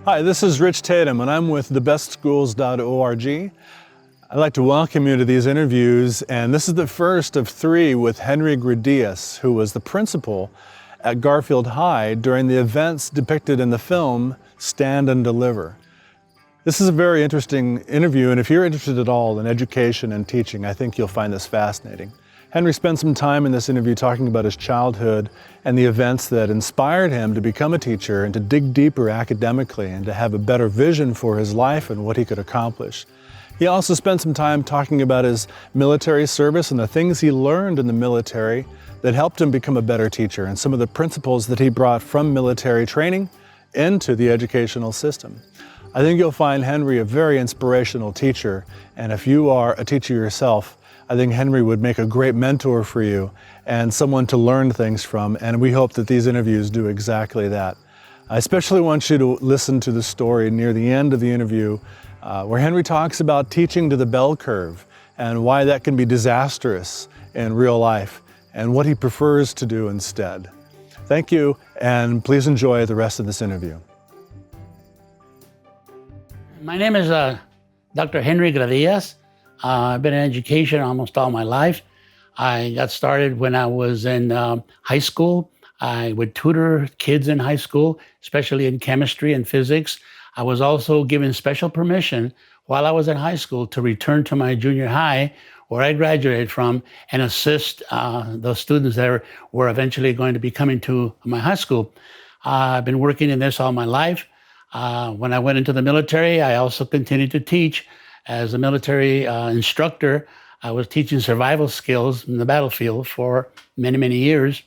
Hi, this is Rich Tatum, and I'm with thebestschools.org. I'd like to welcome you to these interviews, and this is the first of 3 with Henry Gradillas, who was the principal at Garfield High during the events depicted in the film Stand and Deliver. This is a very interesting interview, and if you're interested at all in education and teaching, I think you'll find this fascinating. Henry spent some time in this interview talking about his childhood and the events that inspired him to become a teacher and to dig deeper academically and to have a better vision for his life and what he could accomplish. He also spent some time talking about his military service and the things he learned in the military that helped him become a better teacher and some of the principles that he brought from military training into the educational system. I think you'll find Henry a very inspirational teacher, and if you are a teacher yourself, I think Henry would make a great mentor for you and someone to learn things from, and we hope that these interviews do exactly that. I especially want you to listen to the story near the end of the interview where Henry talks about teaching to the bell curve and why that can be disastrous in real life and what he prefers to do instead. Thank you, and please enjoy the rest of this interview. My name is Dr. Henry Gradillas. I've been in education almost all my life. I got started when I was in high school. I would tutor kids in high school, especially in chemistry and physics. I was also given special permission while I was in high school to return to my junior high, where I graduated from, and assist those students that were eventually going to be coming to my high school. I've been working in this all my life. When I went into the military, I also continued to teach. As a military instructor, I was teaching survival skills in the battlefield for many, many years.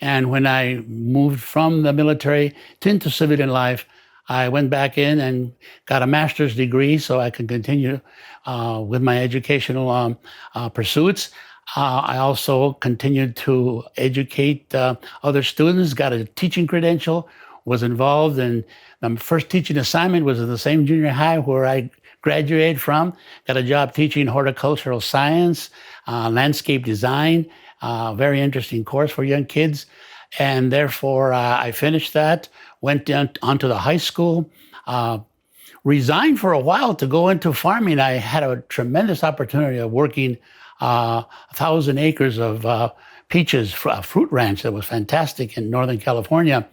And when I moved from the military into civilian life, I went back in and got a master's degree so I could continue with my educational pursuits. I also continued to educate other students, got a teaching credential, was involved in my first teaching assignment was at the same junior high where I graduated from, got a job teaching horticultural science, landscape design, very interesting course for young kids. And therefore, I finished that, went on to the high school, resigned for a while to go into farming. I had a tremendous opportunity of working 1,000 acres of peaches, a fruit ranch that was fantastic in Northern California.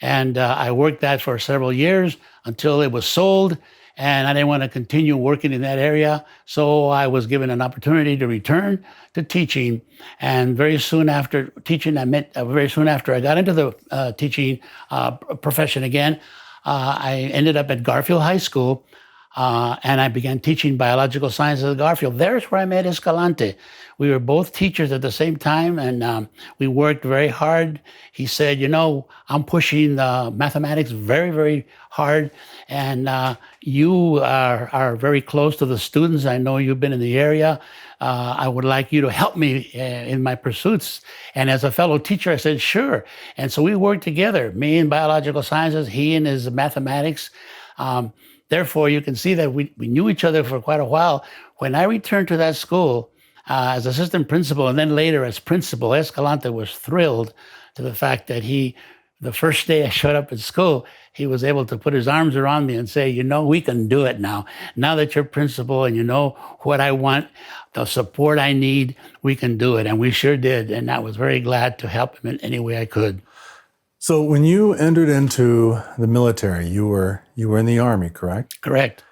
And I worked that for several years until it was sold. And I didn't want to continue working in that area. So I was given an opportunity to return to teaching. And very soon after teaching, very soon after I got into the teaching profession again, I ended up at Garfield High School. And I began teaching biological sciences at Garfield. There's where I met Escalante. We were both teachers at the same time, and we worked very hard. He said, you know, I'm pushing mathematics very, very hard, and you are very close to the students. I know you've been in the area. I would like you to help me in my pursuits. And as a fellow teacher, I said, sure. And so we worked together, me in biological sciences, he in his mathematics. Therefore, you can see that we knew each other for quite a while. When I returned to that school as assistant principal and then later as principal, Escalante was thrilled to the fact that the first day I showed up at school, he was able to put his arms around me and say, you know, we can do it now. Now that you're principal and you know what I want, the support I need, we can do it. And we sure did. And I was very glad to help him in any way I could. So when you entered into the military, you were in the Army, correct? Correct.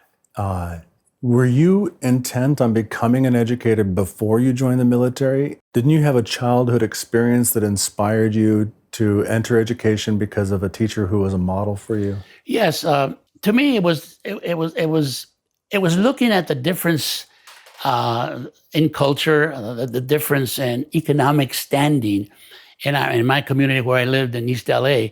Were you intent on becoming an educator before you joined the military? Didn't you have a childhood experience that inspired you to enter education because of a teacher who was a model for you? Yes. To me, it was looking at the difference in culture, the difference in economic standing in my community where I lived in East LA.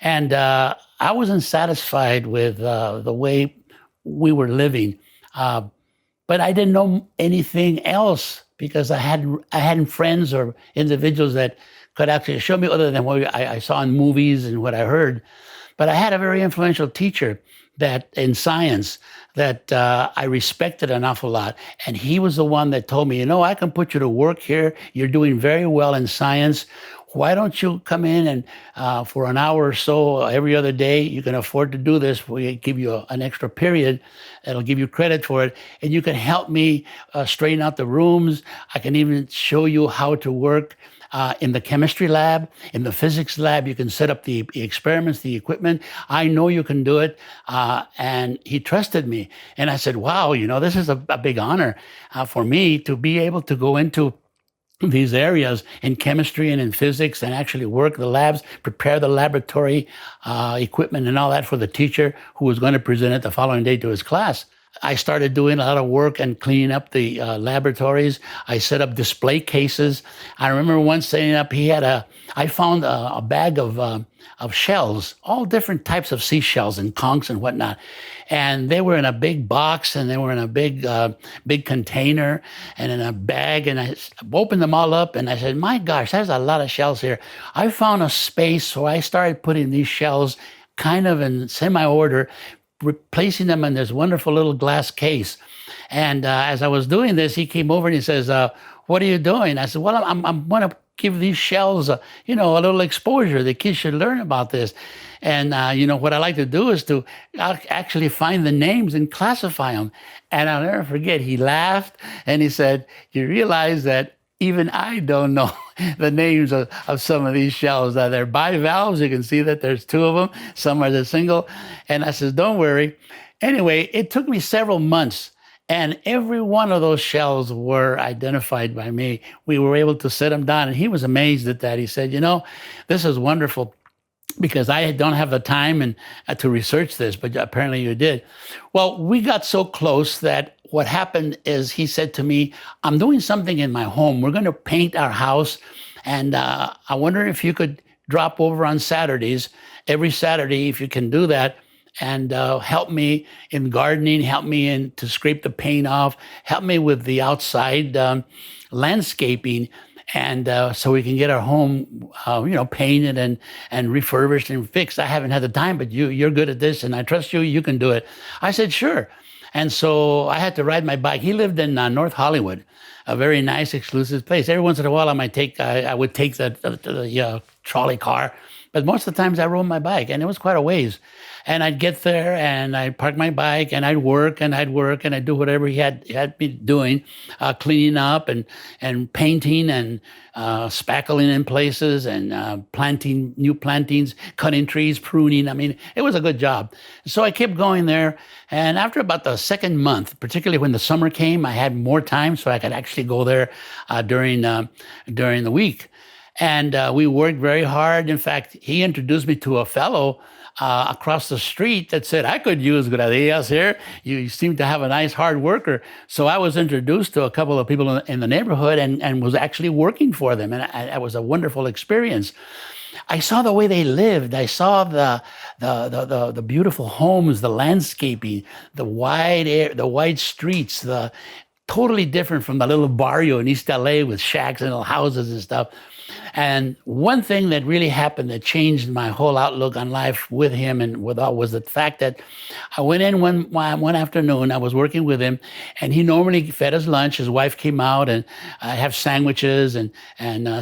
And I wasn't satisfied with the way we were living. But I didn't know anything else because I hadn't friends or individuals that could actually show me other than what I saw in movies and what I heard. But I had a very influential teacher that in science that I respected an awful lot. And he was the one that told me, you know, I can put you to work here. You're doing very well in science. why don't you come in and for an hour or so every other day, you can afford to do this. We give you an extra period. That'll give you credit for it. And you can help me straighten out the rooms. I can even show you how to work in the chemistry lab, in the physics lab. You can set up the experiments, the equipment. I know you can do it. And he trusted me. And I said, wow, this is a big honor for me to be able to go into these areas in chemistry and in physics and actually work the labs, prepare the laboratory equipment and all that for the teacher who was going to present it the following day to his class. I started doing a lot of work and cleaning up the laboratories. I set up display cases. I remember once setting up, I found a bag of shells, all different types of seashells and conchs and whatnot. And they were in a big box and they were in a big container and in a bag. And I opened them all up and I said, my gosh, there's a lot of shells here. I found a space, so I started putting these shells kind of in semi-order, replacing them in this wonderful little glass case. And as I was doing this, he came over and he says, what are you doing? I said, well, I'm going to give these shells, a little exposure. The kids should learn about this. And, what I like to do is to actually find the names and classify them. And I'll never forget, he laughed and he said, you realize that even I don't know the names of some of these shells. They're bivalves. You can see that there's two of them. Some are the single. And I said, don't worry. Anyway, it took me several months. And every one of those shells were identified by me. We were able to set them down. And he was amazed at that. He said, this is wonderful, because I don't have the time to research this, but apparently you did. Well, we got so close that what happened is he said to me, I'm doing something in my home. We're going to paint our house. And I wonder if you could drop over on Saturdays, every Saturday, if you can do that, and help me in gardening, help me to scrape the paint off, help me with the outside landscaping. And so we can get our home, painted and refurbished and fixed. I haven't had the time, but you're good at this, and I trust you. You can do it. I said, sure. And so I had to ride my bike. He lived in North Hollywood, a very nice, exclusive place. Every once in a while, I would take the trolley car, but most of the times I rode my bike, and it was quite a ways. And I'd get there and I'd park my bike and I'd work and I'd do whatever he had me doing, cleaning up and painting and spackling in places and planting new plantings, cutting trees, pruning. I mean, it was a good job. So I kept going there. And after about the second month, particularly when the summer came, I had more time, so I could actually go there during the week. And we worked very hard. In fact, he introduced me to a fellow across the street that said, I could use Gradillas here. You seem to have a nice hard worker. So I was introduced to a couple of people in the neighborhood and was actually working for them. And it was a wonderful experience. I saw the way they lived. I saw the beautiful homes, the landscaping, the wide air, the wide streets, totally different from the little barrio in East LA with shacks and little houses and stuff. And one thing that really happened that changed my whole outlook on life with him and was the fact that I went in one afternoon. I was working with him, and he normally fed us lunch. His wife came out, and I have sandwiches and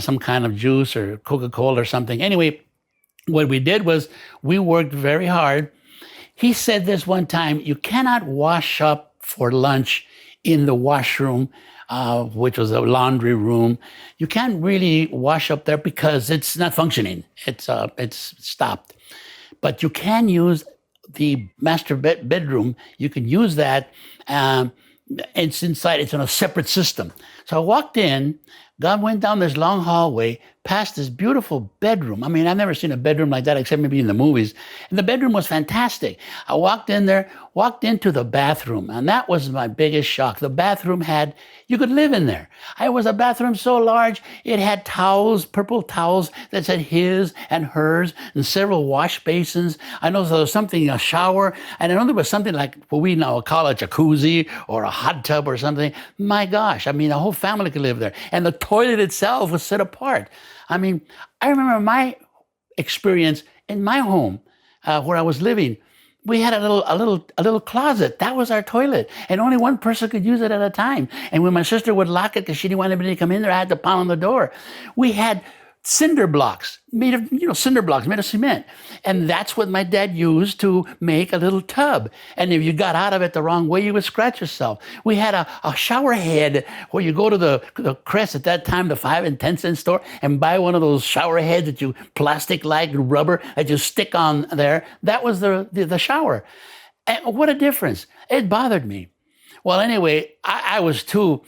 some kind of juice or Coca-Cola or something. Anyway, what we did was we worked very hard. He said this one time: you cannot wash up for lunch in the washroom, which was a laundry room. You can't really wash up there because it's not functioning. It's stopped. But you can use the master bedroom. You can use that. It's inside. It's on a separate system. So I walked in. God went down this long hallway, past this beautiful bedroom. I mean, I've never seen a bedroom like that except maybe in the movies. And the bedroom was fantastic. I walked in there, walked into the bathroom, and that was my biggest shock. The bathroom you could live in there. It was a bathroom so large, it had towels, purple towels that said his and hers, and several wash basins. I know there was a shower, and I know there was something like what we now call a jacuzzi or a hot tub or something. My gosh, I mean, a whole family could live there. And the toilet itself was set apart. I mean, I remember my experience in my home where I was living. We had a little closet. That was our toilet, and only one person could use it at a time. And when my sister would lock it because she didn't want anybody to come in there, I had to pound on the door. We had cinder blocks made of, cinder blocks made of cement. And that's what my dad used to make a little tub. And if you got out of it the wrong way, you would scratch yourself. We had a shower head where you go to the Crest at that time, the 5 and 10 cent store, and buy one of those shower heads that you plastic-like rubber that you stick on there. That was the shower. And what a difference. It bothered me. Well, anyway, I was too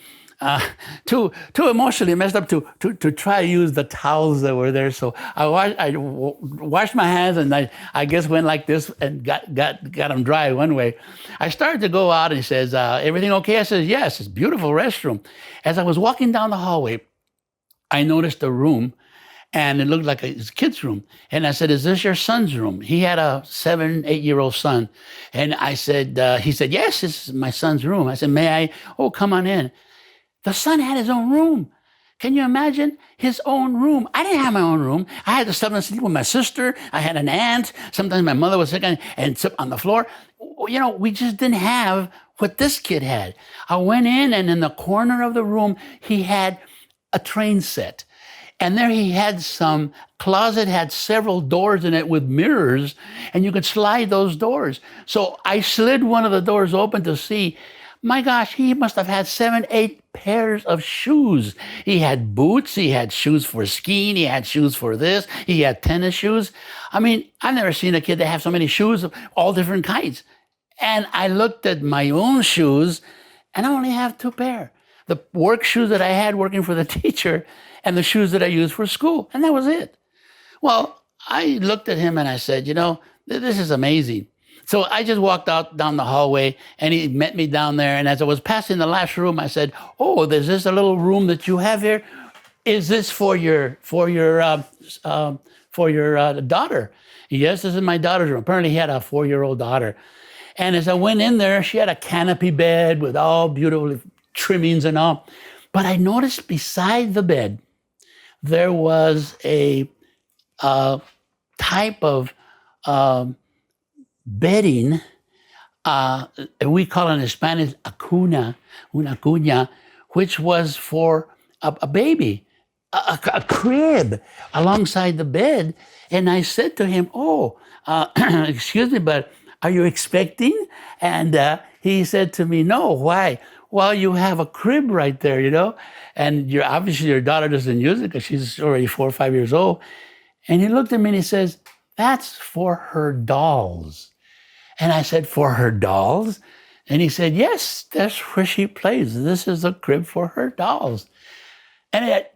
emotionally messed up to try to use the towels that were there. So I washed my hands, and I guess went like this and got them dry one way. I started to go out, and he says, everything okay? I said, yes, it's a beautiful restroom. As I was walking down the hallway, I noticed a room, and it looked like his kid's room. And I said, is this your son's room? He had a 7-8-year-old son. And I said, he said, yes, this is my son's room. I said, may I? Oh, come on in. The son had his own room. Can you imagine? His own room. I didn't have my own room. I had to sometimes sleep with my sister. I had an aunt. Sometimes my mother was sick and sit on the floor. We just didn't have what this kid had. I went in, and in the corner of the room, he had a train set. And there he had some closet, had several doors in it with mirrors, and you could slide those doors. So I slid one of the doors open to see. My gosh, he must have had 7, 8 pairs of shoes. He had boots, he had shoes for skiing, he had shoes for this, he had tennis shoes. I mean, I've never seen a kid that have so many shoes of all different kinds. And I looked at my own shoes, and I only have 2 pair. The work shoes that I had working for the teacher, and the shoes that I used for school, and that was it. Well, I looked at him and I said, this is amazing. So I just walked out down the hallway, and he met me down there. And as I was passing the last room, I said, "Oh, there's this a little room that you have here. Is this for your daughter?" Yes, this is my daughter's room. Apparently, he had a 4-year-old daughter. And as I went in there, she had a canopy bed with all beautiful trimmings and all. But I noticed beside the bed there was a type of bedding, we call it in Spanish una cuna, which was for a baby, a crib alongside the bed. And I said to him, excuse me, but are you expecting? And he said to me, no, why? Well, you have a crib right there, and obviously your daughter doesn't use it because she's already 4 or 5 years old. And he looked at me and he says, that's for her dolls. And I said, for her dolls? And he said, yes, that's where she plays. This is a crib for her dolls. And I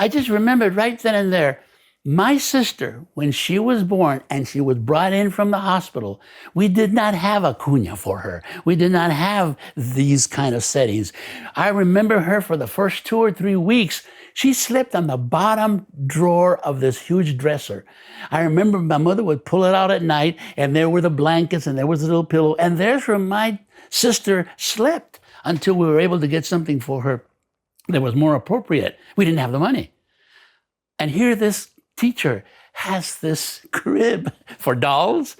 just remembered right then and there, my sister, when she was born and she was brought in from the hospital, we did not have a cuna for her. We did not have these kind of settings. I remember her for the first 2 or 3 weeks, she slept on the bottom drawer of this huge dresser. I remember my mother would pull it out at night, and there were the blankets, and there was a little pillow, and there's where my sister slept until we were able to get something for her that was more appropriate. We didn't have the money. And here this teacher has this crib for dolls.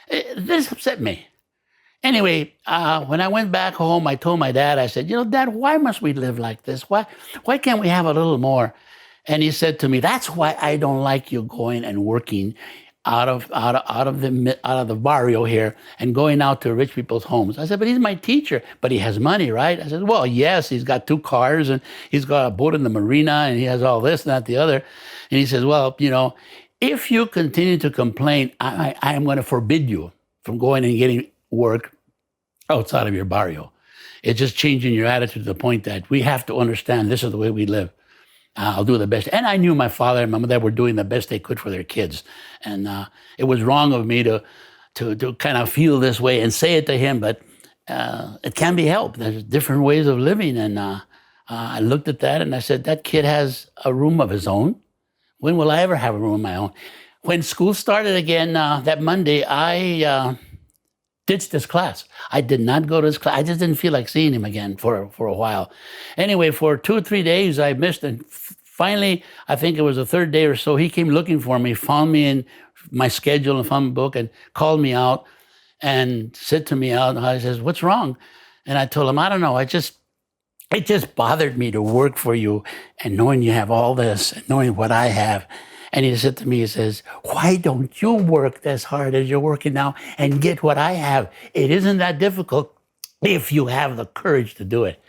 This upset me. Anyway, when I went back home, I told my dad, I said, Dad, why must we live like this? Why can't we have a little more? And he said to me, that's why I don't like you going and working out of the barrio here and going out to rich people's homes. I said, but he's my teacher, but he has money, right? I said, well, yes, he's got 2 cars and he's got a boat in the marina and he has all this and that, the other. And he says, well, if you continue to complain, I am going to forbid you from going and getting work outside of your barrio. It's just changing your attitude to the point that we have to understand this is the way we live. I'll do the best. And I knew my father and my mother were doing the best they could for their kids. And it was wrong of me to kind of feel this way and say it to him, but it can be helped. There's different ways of living. And I looked at that and I said, that kid has a room of his own. When will I ever have a room of my own? When school started again that Monday, I ditched this class. I did not go to this class. I just didn't feel like seeing him again for a while. Anyway, for 2 or 3 days, I missed. And finally, I think it was the 3rd day or so, he came looking for me, found me in my schedule and found my book and called me out and said to me out, he says, what's wrong? And I told him, I don't know. it just bothered me to work for you and knowing you have all this and knowing what I have. And he said to me, he says, why don't you work as hard as you're working now and get what I have? It isn't that difficult if you have the courage to do it.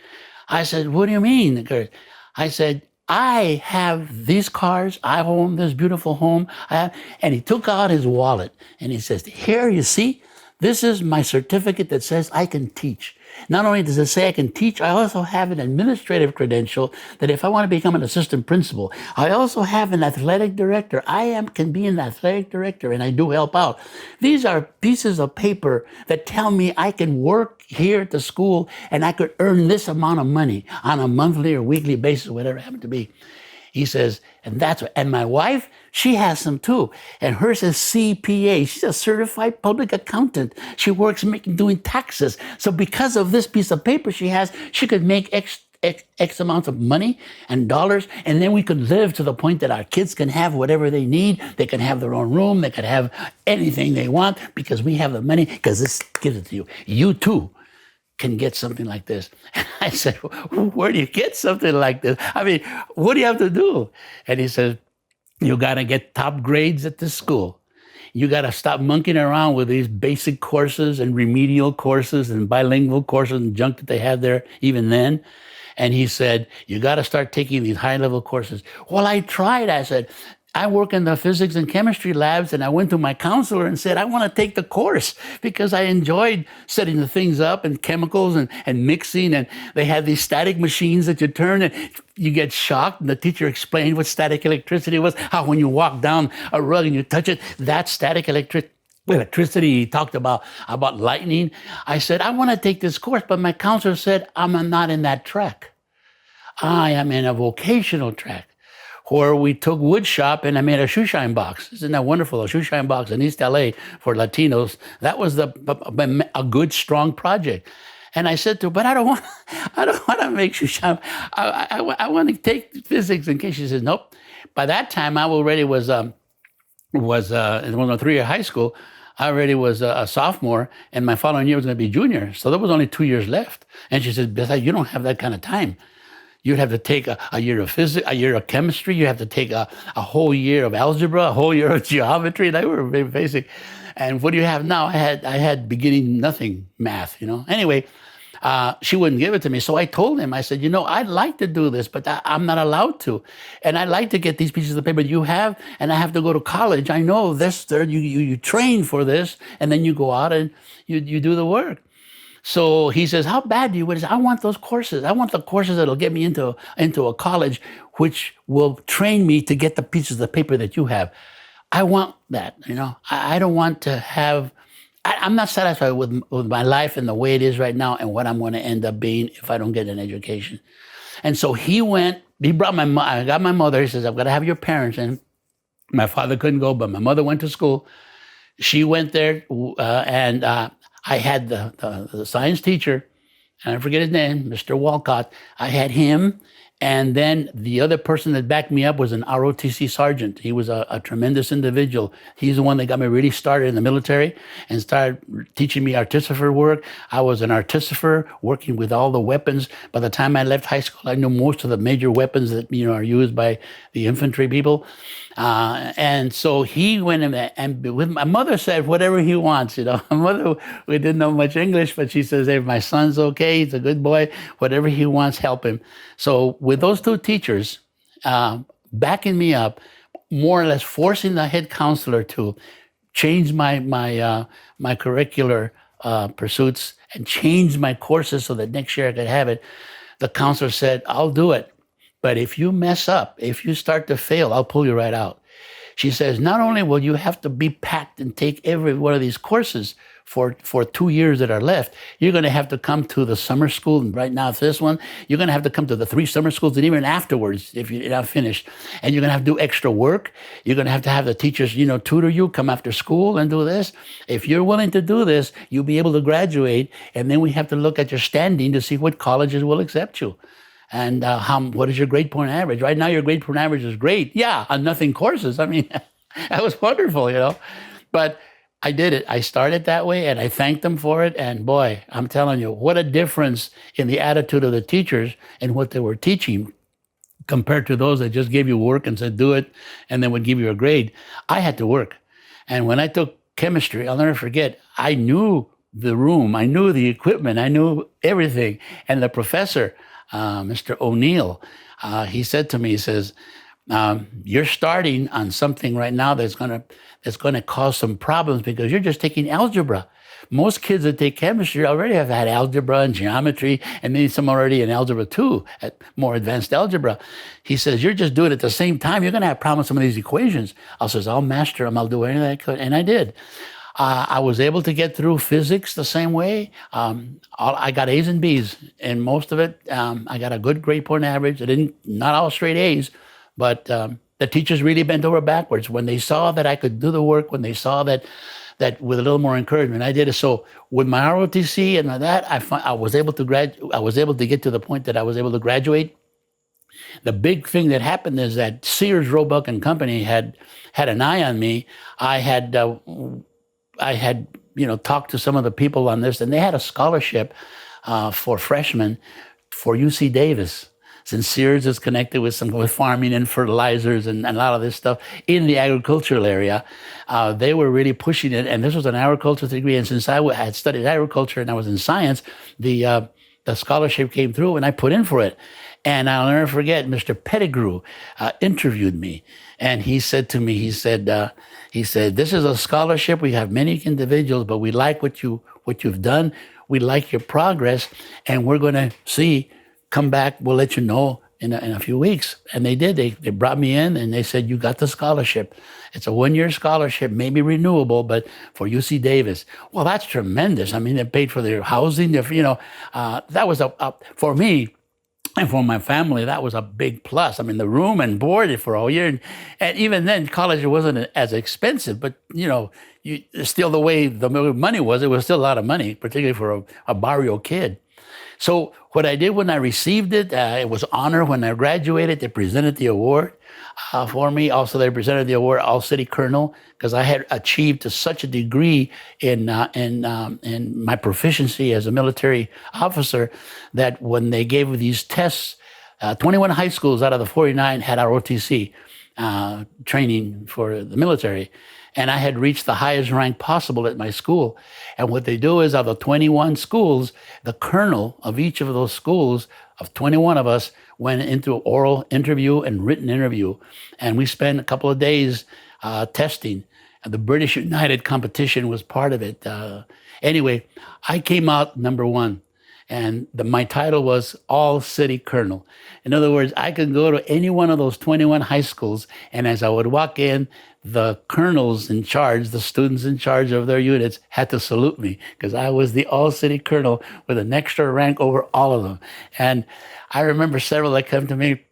I said, what do you mean, the courage? I said, I have these cars. I own this beautiful home. And he took out his wallet and he says, here, you see, this is my certificate that says I can teach. Not only does it say I can teach, I also have an administrative credential that if I want to become an assistant principal, I also have an athletic director. Can be an athletic director, and I do help out. These are pieces of paper that tell me I can work here at the school and I could earn this amount of money on a monthly or weekly basis, whatever it happened to be. He says, and my wife, she has some too. And hers is CPA. She's a certified public accountant. She works doing taxes. So because of this piece of paper she has, she could make X amounts of money and dollars. And then we could live to the point that our kids can have whatever they need. They can have their own room. They can have anything they want because we have the money, because this gives it to you. You too can get something like this. And I said, where do you get something like this? I mean, what do you have to do? And he says, you got to get top grades at this school. You got to stop monkeying around with these basic courses and remedial courses and bilingual courses and junk that they had there even then. And he said, you got to start taking these high-level courses. Well, I tried. I said, I work in the physics and chemistry labs, and I went to my counselor and said, I want to take the course because I enjoyed setting the things up and chemicals and mixing. And they had these static machines that you turn and you get shocked. And the teacher explained what static electricity was, how when you walk down a rug and you touch it, that's static electricity. He talked about lightning. I said, I want to take this course, but my counselor said, I'm not in that track. I am in a vocational track, where we took wood shop and I made a shoe shine box. Isn't that wonderful? A shoe shine box in East LA for Latinos. That was a good, strong project. And I said to her, but I don't want to make shoe shine. I want to take physics in case. She says, nope. By that time, I already was in 3-year high school. I already was a sophomore, and my following year was going to be junior. So there was only 2 years left. And she said, besides, you don't have that kind of time. You'd have to take a year of physics, a year of chemistry. You have to take a whole year of algebra, a whole year of geometry. They were very basic. And what do you have now? I had beginning nothing math, Anyway, she wouldn't give it to me. So I told him, I said, I'd like to do this, but I'm not allowed to. And I'd like to get these pieces of paper you have, and I have to go to college. I know this, you train for this, and then you go out and you do the work. So he says, how bad do you want? I want those courses. I want the courses that'll get me into a college, which will train me to get the pieces of paper that you have. I want that, I don't want to have, I'm not satisfied with my life and the way it is right now and what I'm going to end up being if I don't get an education. And so he brought I got my mother. He says, I've got to have your parents in. My father couldn't go, but my mother went to school. She went there and I had the science teacher, and I forget his name, Mr. Walcott. I had him, and then the other person that backed me up was an ROTC sergeant. He was a tremendous individual. He's the one that got me really started in the military and started teaching me artificer work. I was an artificer working with all the weapons. By the time I left high school, I knew most of the major weapons that are used by the infantry people. And so he went in there, and with my mother said whatever he wants. My mother, we didn't know much English, but she says, if my son's okay, he's a good boy, whatever he wants, help him. So with those two teachers backing me up, more or less forcing the head counselor to change my curricular pursuits and change my courses so that next year I could have it, the counselor said, I'll do it. But if you mess up, if you start to fail, I'll pull you right out. She says, not only will you have to be packed and take every one of these courses for 2 years that are left, you're going to have to come to the summer school. And right now, it's this one. You're going to have to come to the 3 summer schools, and even afterwards, if you're not finished. And you're going to have to do extra work. You're going to have the teachers, tutor you, come after school and do this. If you're willing to do this, you'll be able to graduate. And then we have to look at your standing to see what colleges will accept you. And what is your grade point average? Right now, your grade point average is great. Yeah, on nothing courses. I mean, that was wonderful, But I did it. I started that way, and I thanked them for it. And boy, I'm telling you, what a difference in the attitude of the teachers and what they were teaching compared to those that just gave you work and said, do it, and then would give you a grade. I had to work. And when I took chemistry, I'll never forget, I knew the room, I knew the equipment, I knew everything. And the professor, Mr. O'Neill, he said to me, he says, you're starting on something right now that's gonna cause some problems because you're just taking algebra. Most kids that take chemistry already have had algebra and geometry, and maybe some already in algebra 2, at more advanced algebra. He says, you're just doing it at the same time. You're going to have problems with some of these equations. I says, I'll master them. I'll do anything I could. And I did. I was able to get through physics the same way. I got A's and B's in most of it. I got a good grade point average. Not all straight A's, but the teachers really bent over backwards when they saw that I could do the work, when they saw that with a little more encouragement, I did it. So with my ROTC and that, I was able to I was able to get to the point that I was able to graduate. The big thing that happened is that Sears, Roebuck and Company had an eye on me. I had talked to some of the people on this, and they had a scholarship for freshmen for UC Davis. Since Sears is connected with farming and fertilizers and a lot of this stuff in the agricultural area, they were really pushing it. And this was an agriculture degree. And since I had studied agriculture and I was in science, the scholarship came through and I put in for it. And I'll never forget, Mr. Pettigrew interviewed me. And he said to me, he said, this is a scholarship. We have many individuals, but we like what you've done. We like your progress. And we're going to come back, we'll let you know in a few weeks. And they did. They brought me in and they said, you got the scholarship. It's a 1-year scholarship, maybe renewable, but for UC Davis. Well, that's tremendous. I mean, they paid for their housing. That was for me and for my family, that was a big plus. I mean, the room and board for a whole year. And even then, college wasn't as expensive, but still the way the money was, it was still a lot of money, particularly for a barrio kid. So what I did when I received it, it was honor. When I graduated, they presented the award for me. Also, they presented the award All City Colonel because I had achieved to such a degree in my proficiency as a military officer that when they gave these tests, 21 high schools out of the 49 had our OTC training for the military. And I had reached the highest rank possible at my school. And what they do is, of the 21 schools, the colonel of each of those schools, of 21 of us, went into oral interview and written interview. And we spent a couple of days testing. And the British United competition was part of it. Anyway, I came out number 1. And my title was All City Colonel. In other words, I could go to any one of those 21 high schools, and as I would walk in, the colonels in charge, the students in charge of their units, had to salute me because I was the All City Colonel with an extra rank over all of them. And I remember several that come to me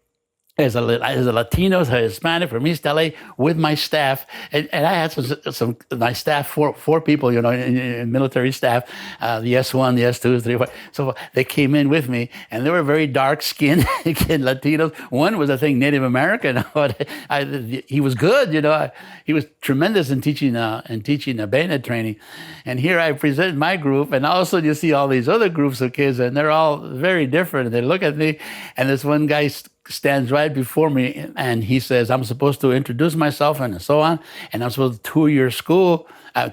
as a Latino, as a Hispanic from East LA with my staff. And I had some my staff, four people, in military staff, the S1, the S2, 3, 4. So they came in with me and they were very dark skinned Latinos. One was, I think, Native American. He was good, he was tremendous in teaching bayonet training. And here I presented my group, and also you see all these other groups of kids, and they're all very different. And they look at me, and this one guy stands right before me, and he says, I'm supposed to introduce myself and so on, and I'm supposed to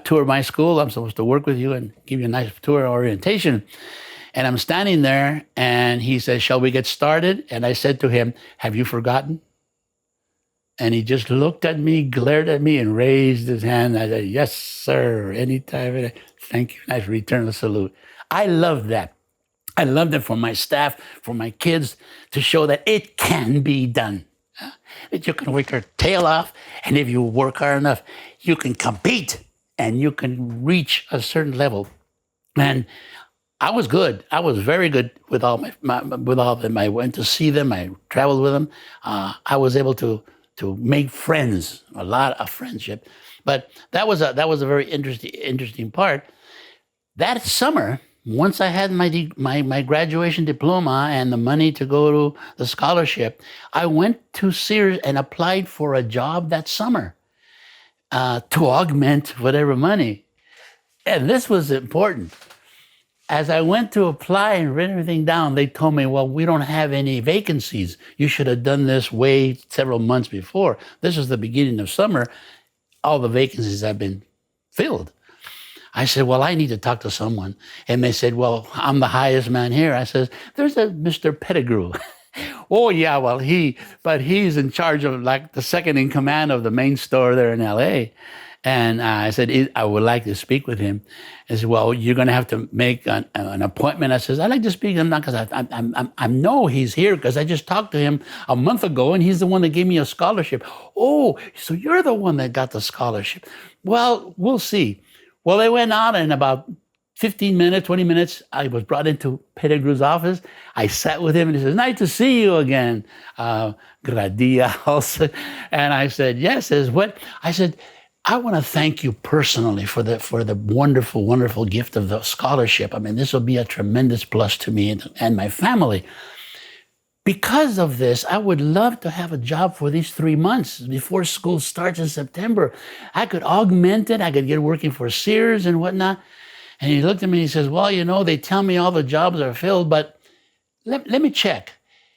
tour my school. I'm supposed to work with you and give you a nice tour orientation. And I'm standing there, and he says, shall we get started? And I said to him, have you forgotten? And he just looked at me, glared at me, and raised his hand. I said, yes, sir, anytime. Thank you. And I returned the salute. I love that. I loved it for my staff, for my kids, to show that it can be done. That you can work your tail off, and if you work hard enough, you can compete, and you can reach a certain level. And I was good. I was very good with all of them. I went to see them. I traveled with them. I was able to make friends, a lot of friendship. But that was a very interesting part. That summer, once I had my graduation diploma and the money to go to the scholarship, I went to Sears and applied for a job that summer to augment whatever money. And this was important. As I went to apply and written everything down, they told me, well, we don't have any vacancies. You should have done this way several months before. This is the beginning of summer. All the vacancies have been filled. I said, well, I need to talk to someone. And they said, well, I'm the highest man here. I said, there's a Mr. Pettigrew. Oh, yeah, well, he's in charge of like the second in command of the main store there in LA. And I said, I would like to speak with him. He said, well, you're going to have to make an appointment. I said, I'd like to speak to him now because I know he's here because I just talked to him a month ago and he's the one that gave me a scholarship. Oh, so you're the one that got the scholarship. Well, we'll see. Well, they went on and about 15 minutes, 20 minutes, I was brought into Pettigrew's office. I sat with him and he says, nice to see you again, Gradillas. And I said, yes. He says, what? I said, I want to thank you personally for the wonderful, wonderful gift of the scholarship. I mean, this will be a tremendous plus to me and my family. Because of this, I would love to have a job for these 3 months before school starts in September. I could augment it. I could get working for Sears and whatnot. And he looked at me and he says, well, you know, they tell me all the jobs are filled, but let me check.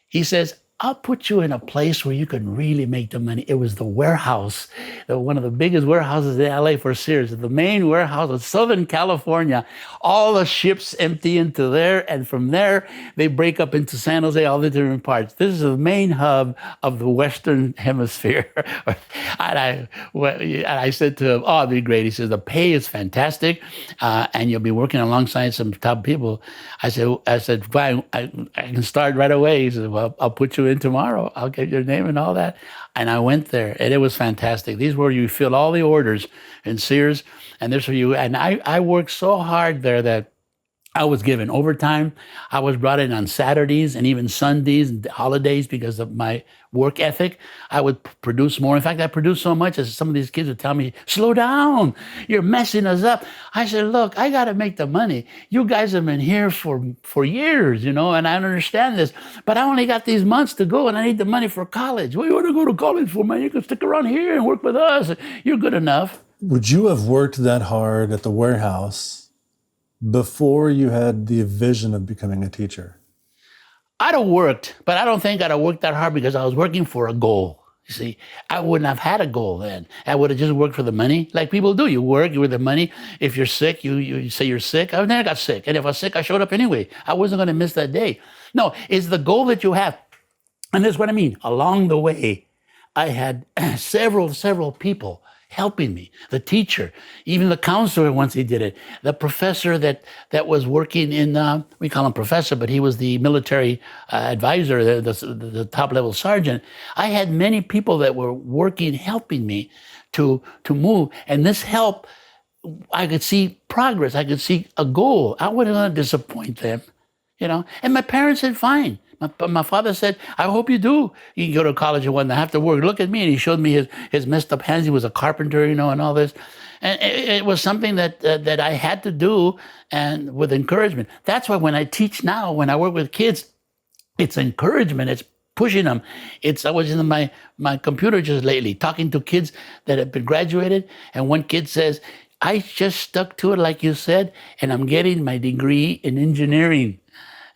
He says, I'll put you in a place where you can really make the money. It was the warehouse, one of the biggest warehouses in LA for Sears, the main warehouse of Southern California. All the ships empty into there, and from there, they break up into San Jose, all the different parts. This is the main hub of the Western Hemisphere. And I said to him, oh, it'd be great. He says, the pay is fantastic, and you'll be working alongside some top people. I said, fine, I can start right away. He said, well, I'll put you in tomorrow. I'll get your name and all that. And I went there, and it was fantastic. These were, you fill all the orders in Sears, and this for you. And I worked so hard there that I was given overtime. I was brought in on Saturdays and even Sundays and holidays because of my work ethic. I would produce more. In fact, I produced so much that some of these kids would tell me, slow down, you're messing us up. I said, look, I got to make the money. You guys have been here for years, you know, and I understand this, but I only got these months to go and I need the money for college. What do you want to go to college for, man? You can stick around here and work with us. You're good enough. Would you have worked that hard at the warehouse before you had the vision of becoming a teacher? I'd have worked, but I don't think I'd have worked that hard because I was working for a goal. You see, I wouldn't have had a goal then. I would have just worked for the money, like people do. You work with the money. If you're sick, you say you're sick. I never got sick. And if I was sick, I showed up anyway. I wasn't going to miss that day. No, it's the goal that you have. And that's what I mean. Along the way, I had several people helping me, the teacher, even the counselor once he did it, the professor that was working in, we call him professor, but he was the military advisor, the top level sergeant. I had many people that were working, helping me to move. And this help, I could see progress. I could see a goal. I wouldn't want to disappoint them, you know. And my parents said, fine. My father said, I hope you do. You can go to college and whatnot, have to work. Look at me. And he showed me his messed up hands. He was a carpenter, you know, and all this. And it was something that I had to do, and with encouragement. That's why when I teach now, when I work with kids, it's encouragement. It's pushing them. I was in my computer just lately talking to kids that have been graduated. And one kid says, I just stuck to it like you said, and I'm getting my degree in engineering.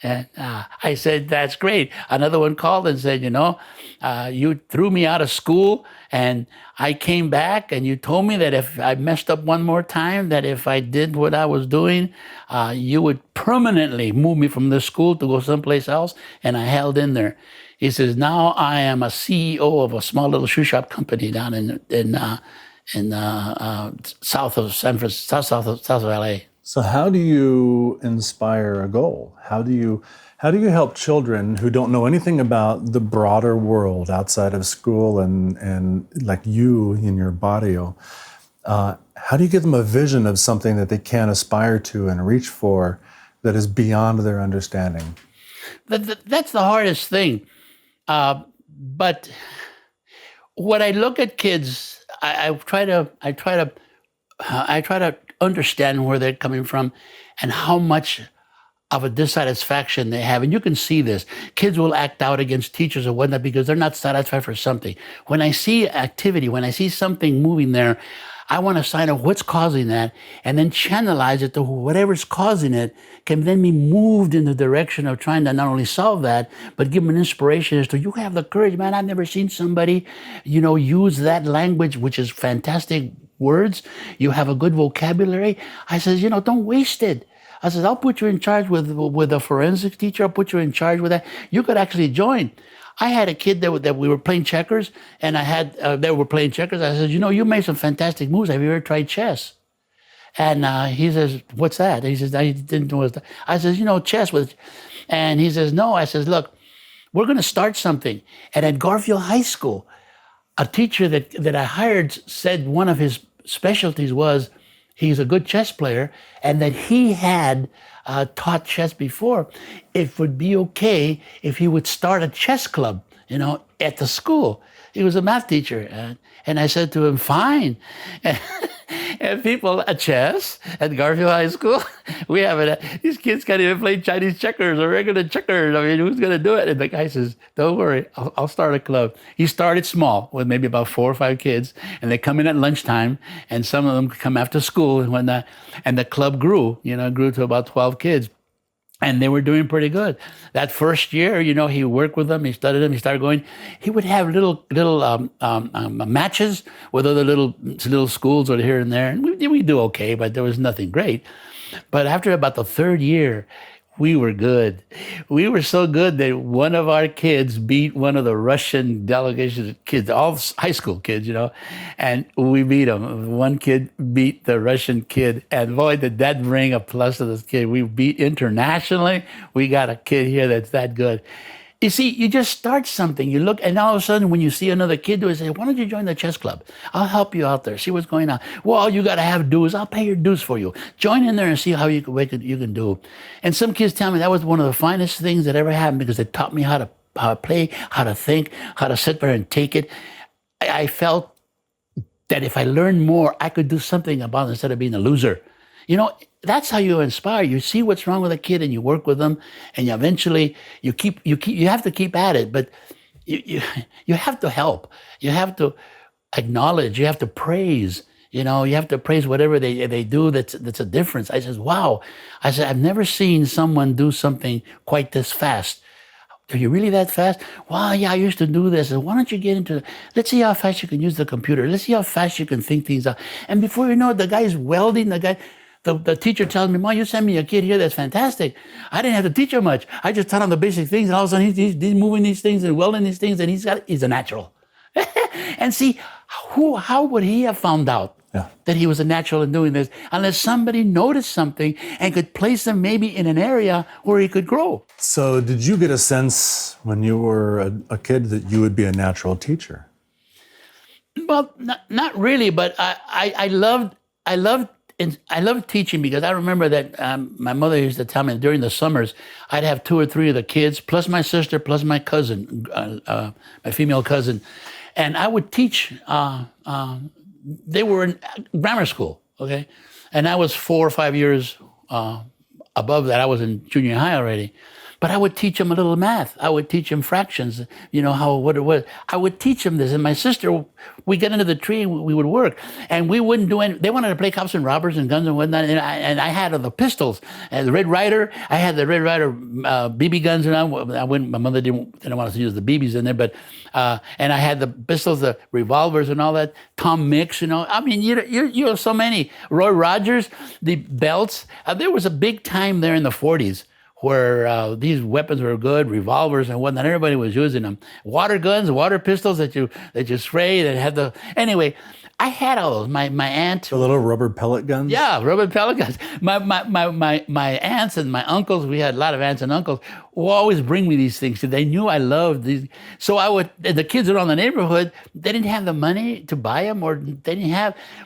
And I said, that's great. Another one called and said, you know, you threw me out of school and I came back and you told me that if I messed up one more time, that if I did what I was doing, you would permanently move me from this school to go someplace else. And I held in there. He says, now I am a CEO of a small little shoe shop company down in south of San Francisco, south of LA. So how do you inspire a goal? How do you help children who don't know anything about the broader world outside of school and like you in your barrio? How do you give them a vision of something that they can aspire to and reach for that is beyond their understanding? That's the hardest thing. But when I look at kids, I try to understand where they're coming from and how much of a dissatisfaction they have. And you can see this. Kids will act out against teachers or whatnot because they're not satisfied for something. When I see activity, when I see something moving there, I want to find out what's causing that and then channelize it to whatever's causing it can then be moved in the direction of trying to not only solve that, but give them an inspiration as to, you have the courage, man. I've never seen somebody, use that language, which is fantastic words. You have a good vocabulary. I says, don't waste it. I said, I'll put you in charge with a forensics teacher. I'll put you in charge with that. You could actually join. I had a kid that we were playing checkers, and they were playing checkers. I said, you made some fantastic moves. Have you ever tried chess? And he says, what's that? He says, I didn't know what that. I says, chess with, and he says, no. I says, look, we're going to start something. And at Garfield High School, a teacher that I hired said one of his specialties was he's a good chess player, and that he had taught chess before. It would be okay if he would start a chess club, at the school. He was a math teacher. And I said to him, fine. And people at chess at Garfield High School, these kids can't even play Chinese checkers or regular checkers. I mean, who's going to do it? And the guy says, don't worry, I'll start a club. He started small with maybe about 4 or 5 kids, and they come in at lunchtime, and some of them come after school and whatnot. And the club grew to about 12 kids. And they were doing pretty good. That first year, he worked with them, he studied them, he started going. He would have little matches with other little schools or here and there. And we do okay, but there was nothing great. But after about the 3rd year, we were good. We were so good that one of our kids beat one of the Russian delegation kids, all high school kids, and we beat them. One kid beat the Russian kid, and boy, did that bring a plus to this kid. We beat internationally. We got a kid here that's that good. You see, you just start something. You look, and all of a sudden, when you see another kid do it, say, why don't you join the chess club? I'll help you out there. See what's going on. Well, you got to have dues. I'll pay your dues for you. Join in there and see how you can do. And some kids tell me that was one of the finest things that ever happened because it taught me how to play, how to think, how to sit there and take it. I felt that if I learned more, I could do something about it instead of being a loser. That's how you inspire. You see what's wrong with a kid and you work with them, and eventually you have to keep at it, but you have to help. You have to acknowledge, you have to praise, you have to praise whatever they do that's a difference. I said, wow. I said, I've never seen someone do something quite this fast. Are you really that fast? Well, yeah, I used to do this. And why don't you get into it? Let's see how fast you can use the computer. Let's see how fast you can think things out. And before you know it, the guy's welding, the teacher tells me, Mom, you sent me a kid here that's fantastic. I didn't have to teach him much. I just taught him the basic things, and all of a sudden he's moving these things and welding these things, and he's a natural. And see, how would he have found out that he was a natural in doing this unless somebody noticed something and could place him maybe in an area where he could grow? So did you get a sense when you were a kid that you would be a natural teacher? Well, not really, but I loved teaching because I remember that my mother used to tell me during the summers, I'd have 2 or 3 of the kids, plus my sister, plus my cousin, my female cousin. And I would teach, they were in grammar school, okay? And I was 4 or 5 years above that. I was in junior high already. But I would teach them a little math. I would teach them fractions, what it was. I would teach them this. And my sister, we get into the tree and we would work. And we wouldn't do any, they wanted to play cops and robbers and guns and whatnot. And I had the pistols. And the Red Ryder, I had the Red Ryder BB guns. And my mother didn't want us to use the BBs in there. But and I had the pistols, the revolvers and all that. Tom Mix, I mean, you have so many. Roy Rogers, the belts. There was a big time there in the 40s. Where these weapons were good, revolvers and whatnot. Everybody was using them. Water guns, water pistols that you spray that had anyway, I had all those. My aunt. The little rubber pellet guns? Yeah, rubber pellet guns. My aunts and my uncles, we had a lot of aunts and uncles, would always bring me these things. They knew I loved these. So the kids around the neighborhood, they didn't have the money to buy them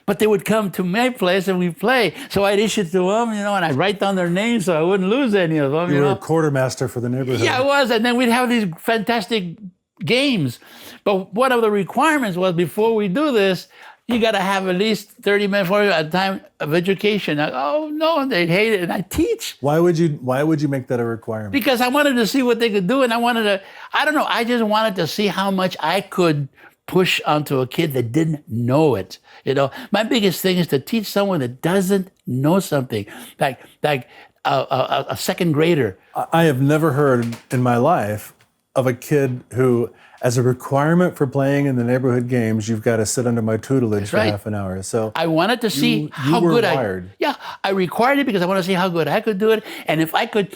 but they would come to my place and we'd play. So I'd issue to them, and I'd write down their names so I wouldn't lose any of them. You were a quartermaster for the neighborhood. Yeah, I was. And then we'd have these fantastic games. But one of the requirements was before we do this, You got to have at least 30 minutes for a time of education. Oh no, and they hate it, and I teach. Why would you make that a requirement? Because I wanted to see what they could do, and I don't know, I just wanted to see how much I could push onto a kid that didn't know it. My biggest thing is to teach someone that doesn't know something, like a second grader. I have never heard in my life of a kid who, as a requirement for playing in the neighborhood games, you've got to sit under my tutelage for half an hour. So I wanted to see how were good wired. I required it because I want to see how good I could do it, and if I could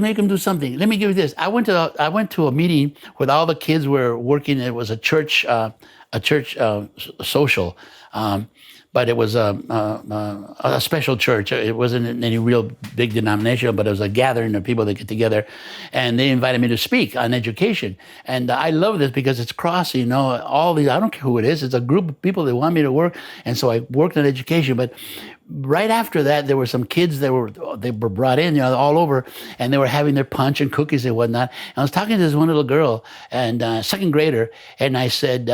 make them do something. Let me give you this. I went to a meeting where all the kids were working. It was a church social. But it was a special church. It wasn't any real big denomination, but it was a gathering of people that get together, and they invited me to speak on education. And I love this because it's crossing, all these. I don't care who it is. It's a group of people that want me to work, and so I worked on education. But right after that, there were some kids that were brought in, all over, and they were having their punch and cookies and whatnot. And I was talking to this one little girl, and second grader, and I said,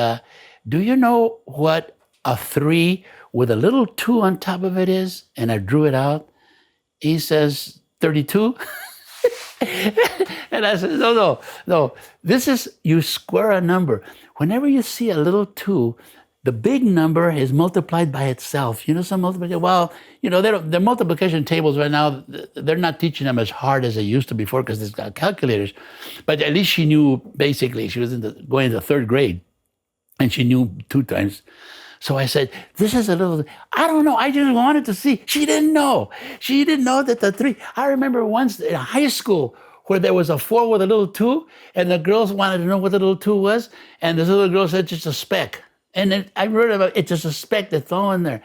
"Do you know what a 3 with a little 2 on top of it is?" And I drew it out. He says, 32. And I said, no. This is, you square a number. Whenever you see a little 2, the big number is multiplied by itself. Some multiplication. Well, the multiplication tables right now, they're not teaching them as hard as they used to before because they've got calculators. But at least she knew, basically, she was going into 3rd grade, and she knew 2 times. So I said, this is a little, I don't know. I just wanted to see. She didn't know. She didn't know that the 3. I remember once in high school where there was a 4 with a little 2, and the girls wanted to know what the little 2 was. And this little girl said, just a speck. And then I wrote about it's just a speck that's thrown there.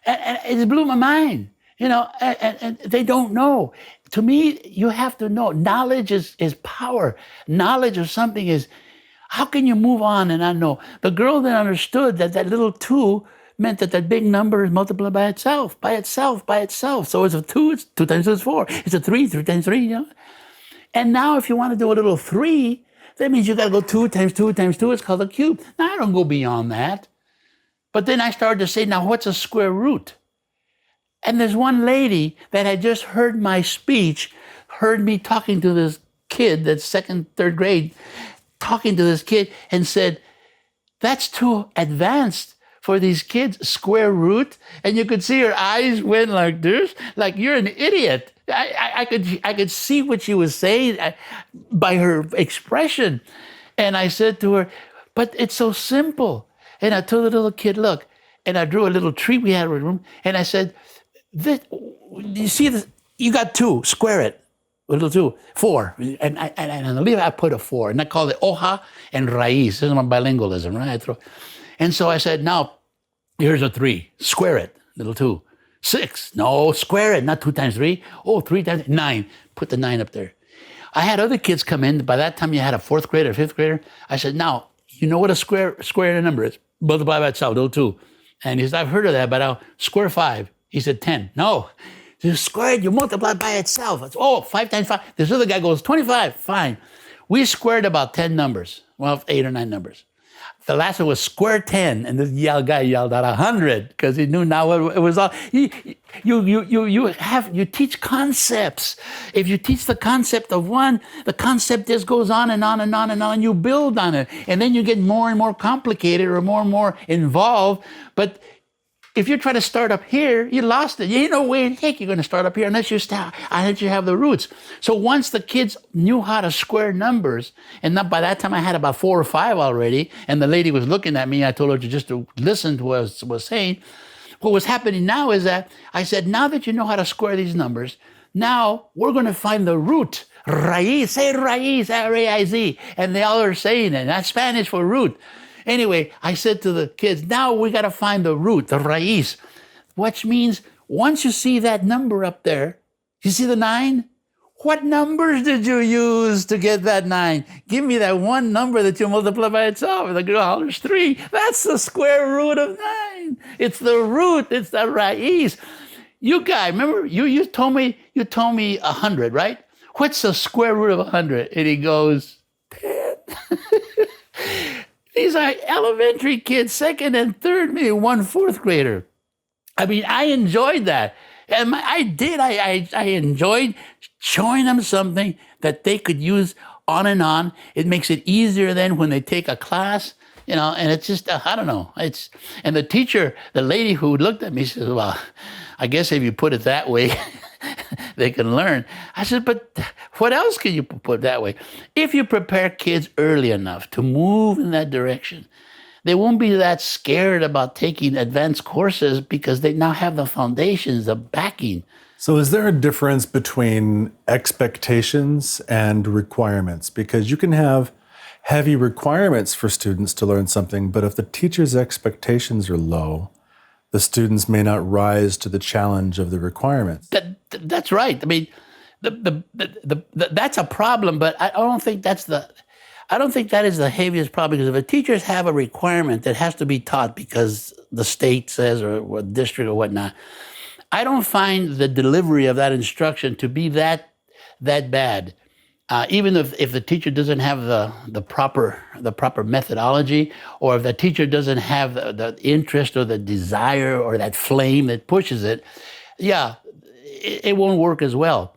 And it blew my mind, and they don't know. To me, you have to know. Knowledge is power. Knowledge of something is, how can you move on and not know? The girl then understood that little 2 meant that big number is multiplied by itself. So it's a 2, it's 2 times 2 is 4. It's a 3, 3 times 3, And now if you want to do a little 3, that means you got to go 2 times 2 times 2. It's called a cube. Now I don't go beyond that. But then I started to say, now what's a square root? And there's one lady that had just heard my speech, heard me talking to this kid that's 2nd, 3rd grade, talking to this kid, and said, that's too advanced for these kids, square root. And you could see her eyes went like this, like, you're an idiot. I could see what she was saying by her expression. And I said to her, but it's so simple. And I told the little kid, look, and I drew a little tree we had in the room, and I said, you see this? You got 2, square it. A little 2, 4. And on the leaf, I put a 4. And I called it hoja and raíz. This is my bilingualism, right? And so I said, now, here's a 3. Square it, little 2. 6. No, square it, not 2 times 3. Oh, 3 times 9. Put the 9 up there. I had other kids come in. By that time, you had a 4th grader, 5th grader. I said, now, you know what a square number is? Multiply by itself, little 2. And he said, I've heard of that, but I'll square 5. He said, 10. No. You square it, you multiply by itself. It's, 5 times 5. This other guy goes, 25. Fine. We squared about 10 numbers. Well, 8 or 9 numbers. The last one was square 10, and this guy yelled out 100 because he knew now what it was all. You teach concepts. If you teach the concept of one, the concept just goes on and on and on and on, and you build on it. And then you get more and more complicated or more and more involved. But if you try to start up here, you lost it. You ain't no way in heck you're going to start up here unless you have the roots. So once the kids knew how to square numbers, and not by that time I had about 4 or 5 already, and the lady was looking at me, I told her to listen to what I was saying. What was happening now is that I said, now that you know how to square these numbers, now we're going to find the root. Raíz, say raíz, R-A-I-Z. And they all are saying it. That's Spanish for root. Anyway, I said to the kids, now we got to find the root, the raíz, which means once you see that number up there, you see the 9? What numbers did you use to get that 9? Give me that one number that you multiply by itself. And the girl hollers 3. That's the square root of 9. It's the root. It's the raíz. You guys, remember, you told me 100, right? What's the square root of 100? And he goes, 10. He these are elementary kids, second and third, maybe one fourth grader. I mean, I enjoyed that. And I did. I enjoyed showing them something that they could use on and on. It makes it easier then when they take a class, and it's just, I don't know. And the teacher, the lady who looked at me says, well, I guess if you put it that way, they can learn. I said, but what else can you put that way? If you prepare kids early enough to move in that direction, they won't be that scared about taking advanced courses because they now have the foundations, the backing. So is there a difference between expectations and requirements? Because you can have heavy requirements for students to learn something, but if the teacher's expectations are low, the students may not rise to the challenge of the requirements. That's right. I mean, that's a problem, but I don't think that is the heaviest problem, because if teachers have a requirement that has to be taught because the state says or district or whatnot, I don't find the delivery of that instruction to be that bad. Even if the teacher doesn't have the proper methodology, or if the teacher doesn't have the interest or the desire or that flame that pushes it, it won't work as well.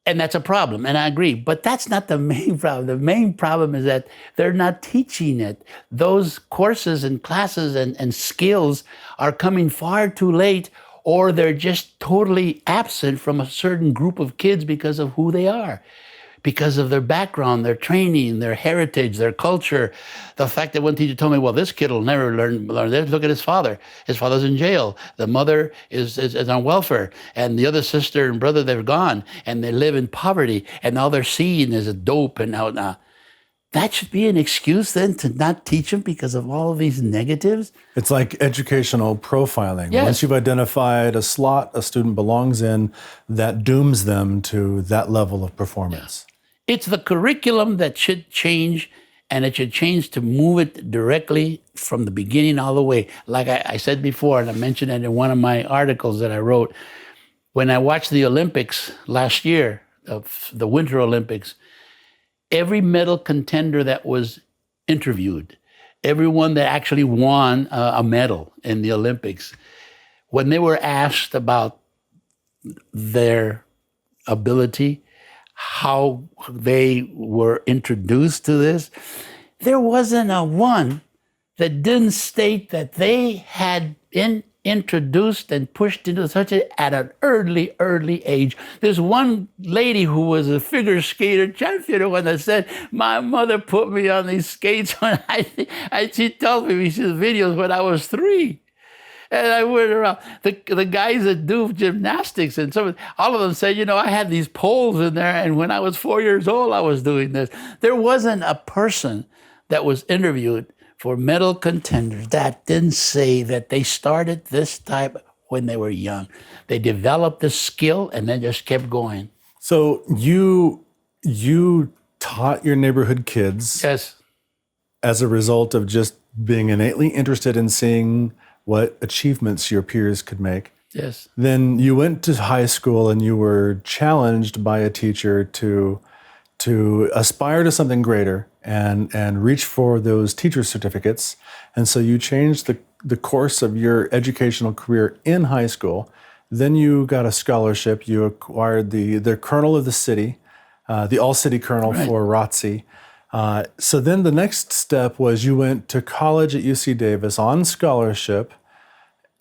And that's a problem, and I agree. But that's not the main problem. The main problem is that they're not teaching it. Those courses and classes and skills are coming far too late, or they're just totally absent from a certain group of kids because of who they are, because of their background, their training, their heritage, their culture. The fact that one teacher told me, well, this kid will never learn this. Look at his father. His father's in jail. The mother is on welfare. And the other sister and brother, they're gone. And they live in poverty. And all they're seeing is a dope. And now that should be an excuse then to not teach them because of all of these negatives? It's like educational profiling. Yes. Once you've identified a slot a student belongs in, that dooms them to that level of performance. Yeah. It's the curriculum that should change, and it should change to move it directly from the beginning all the way. Like I said before, and I mentioned it in one of my articles that I wrote, when I watched the Olympics last year, the Winter Olympics, every medal contender that was interviewed, everyone that actually won a medal in the Olympics, when they were asked about their ability, how they were introduced to this, there wasn't a one that didn't state that they had been introduced and pushed into such at an early age. There's one lady who was a figure skater champion one that said, my mother put me on these skates when she told me she did videos when I was 3. And I went around. The guys that do gymnastics, and all of them said, I had these poles in there, and when I was 4 years old, I was doing this. There wasn't a person that was interviewed for medal contenders that didn't say that they started this type when they were young. They developed the skill and then just kept going. So you taught your neighborhood kids, yes, as a result of just being innately interested in seeing what achievements your peers could make. Yes. Then you went to high school and you were challenged by a teacher to aspire to something greater and reach for those teacher certificates. And so you changed the course of your educational career in high school. Then you got a scholarship. You acquired the colonel of the city, the all-city colonel for ROTC. So then the next step was you went to college at UC Davis on scholarship,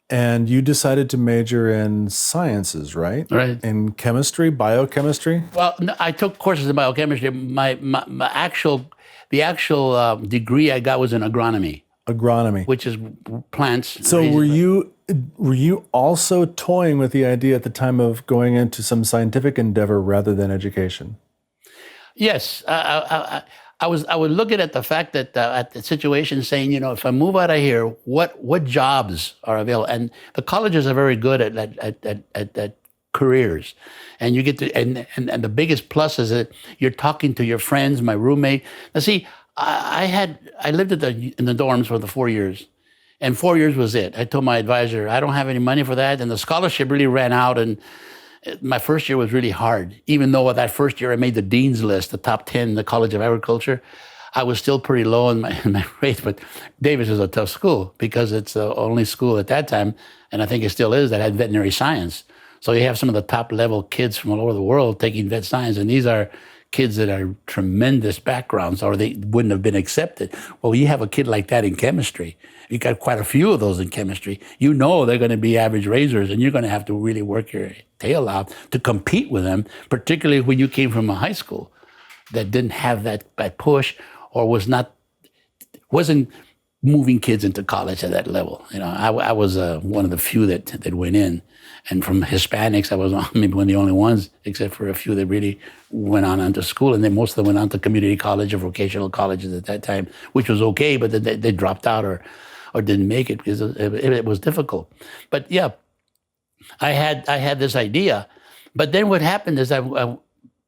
and you decided to major in sciences, right? Right. In chemistry, biochemistry? Well, no, I took courses in biochemistry. The actual degree I got was in agronomy. Agronomy. Which is plants. So were you also toying with the idea at the time of going into some scientific endeavor rather than education? Yes. I was looking at the fact that at the situation, saying, if I move out of here, what jobs are available? And the colleges are very good at careers, and you get to and the biggest plus is that you're talking to your friends. My roommate. Now, see, I lived in the dorms for the 4 years, and 4 years was it. I told my advisor, I don't have any money for that, and the scholarship really ran out, and my first year was really hard. Even though that first year I made the dean's list, the top 10 in the College of Agriculture, I was still pretty low in my grades, but Davis is a tough school because it's the only school at that time, and I think it still is, that had veterinary science. So you have some of the top level kids from all over the world taking vet science, and these are kids that are tremendous backgrounds, or they wouldn't have been accepted. Well, you have a kid like that in chemistry. You got quite a few of those in chemistry. You know they're going to be average raisers, and you're going to have to really work your tail out to compete with them, particularly when you came from a high school that didn't have that push, or wasn't moving kids into college at that level. You know, I was one of the few that went in, and from Hispanics, I was maybe one of the only ones, except for a few that really went on to school, and then most of them went on to community college or vocational colleges at that time, which was okay, but then they dropped out or didn't make it because it was difficult. But yeah, I had this idea, but then what happened is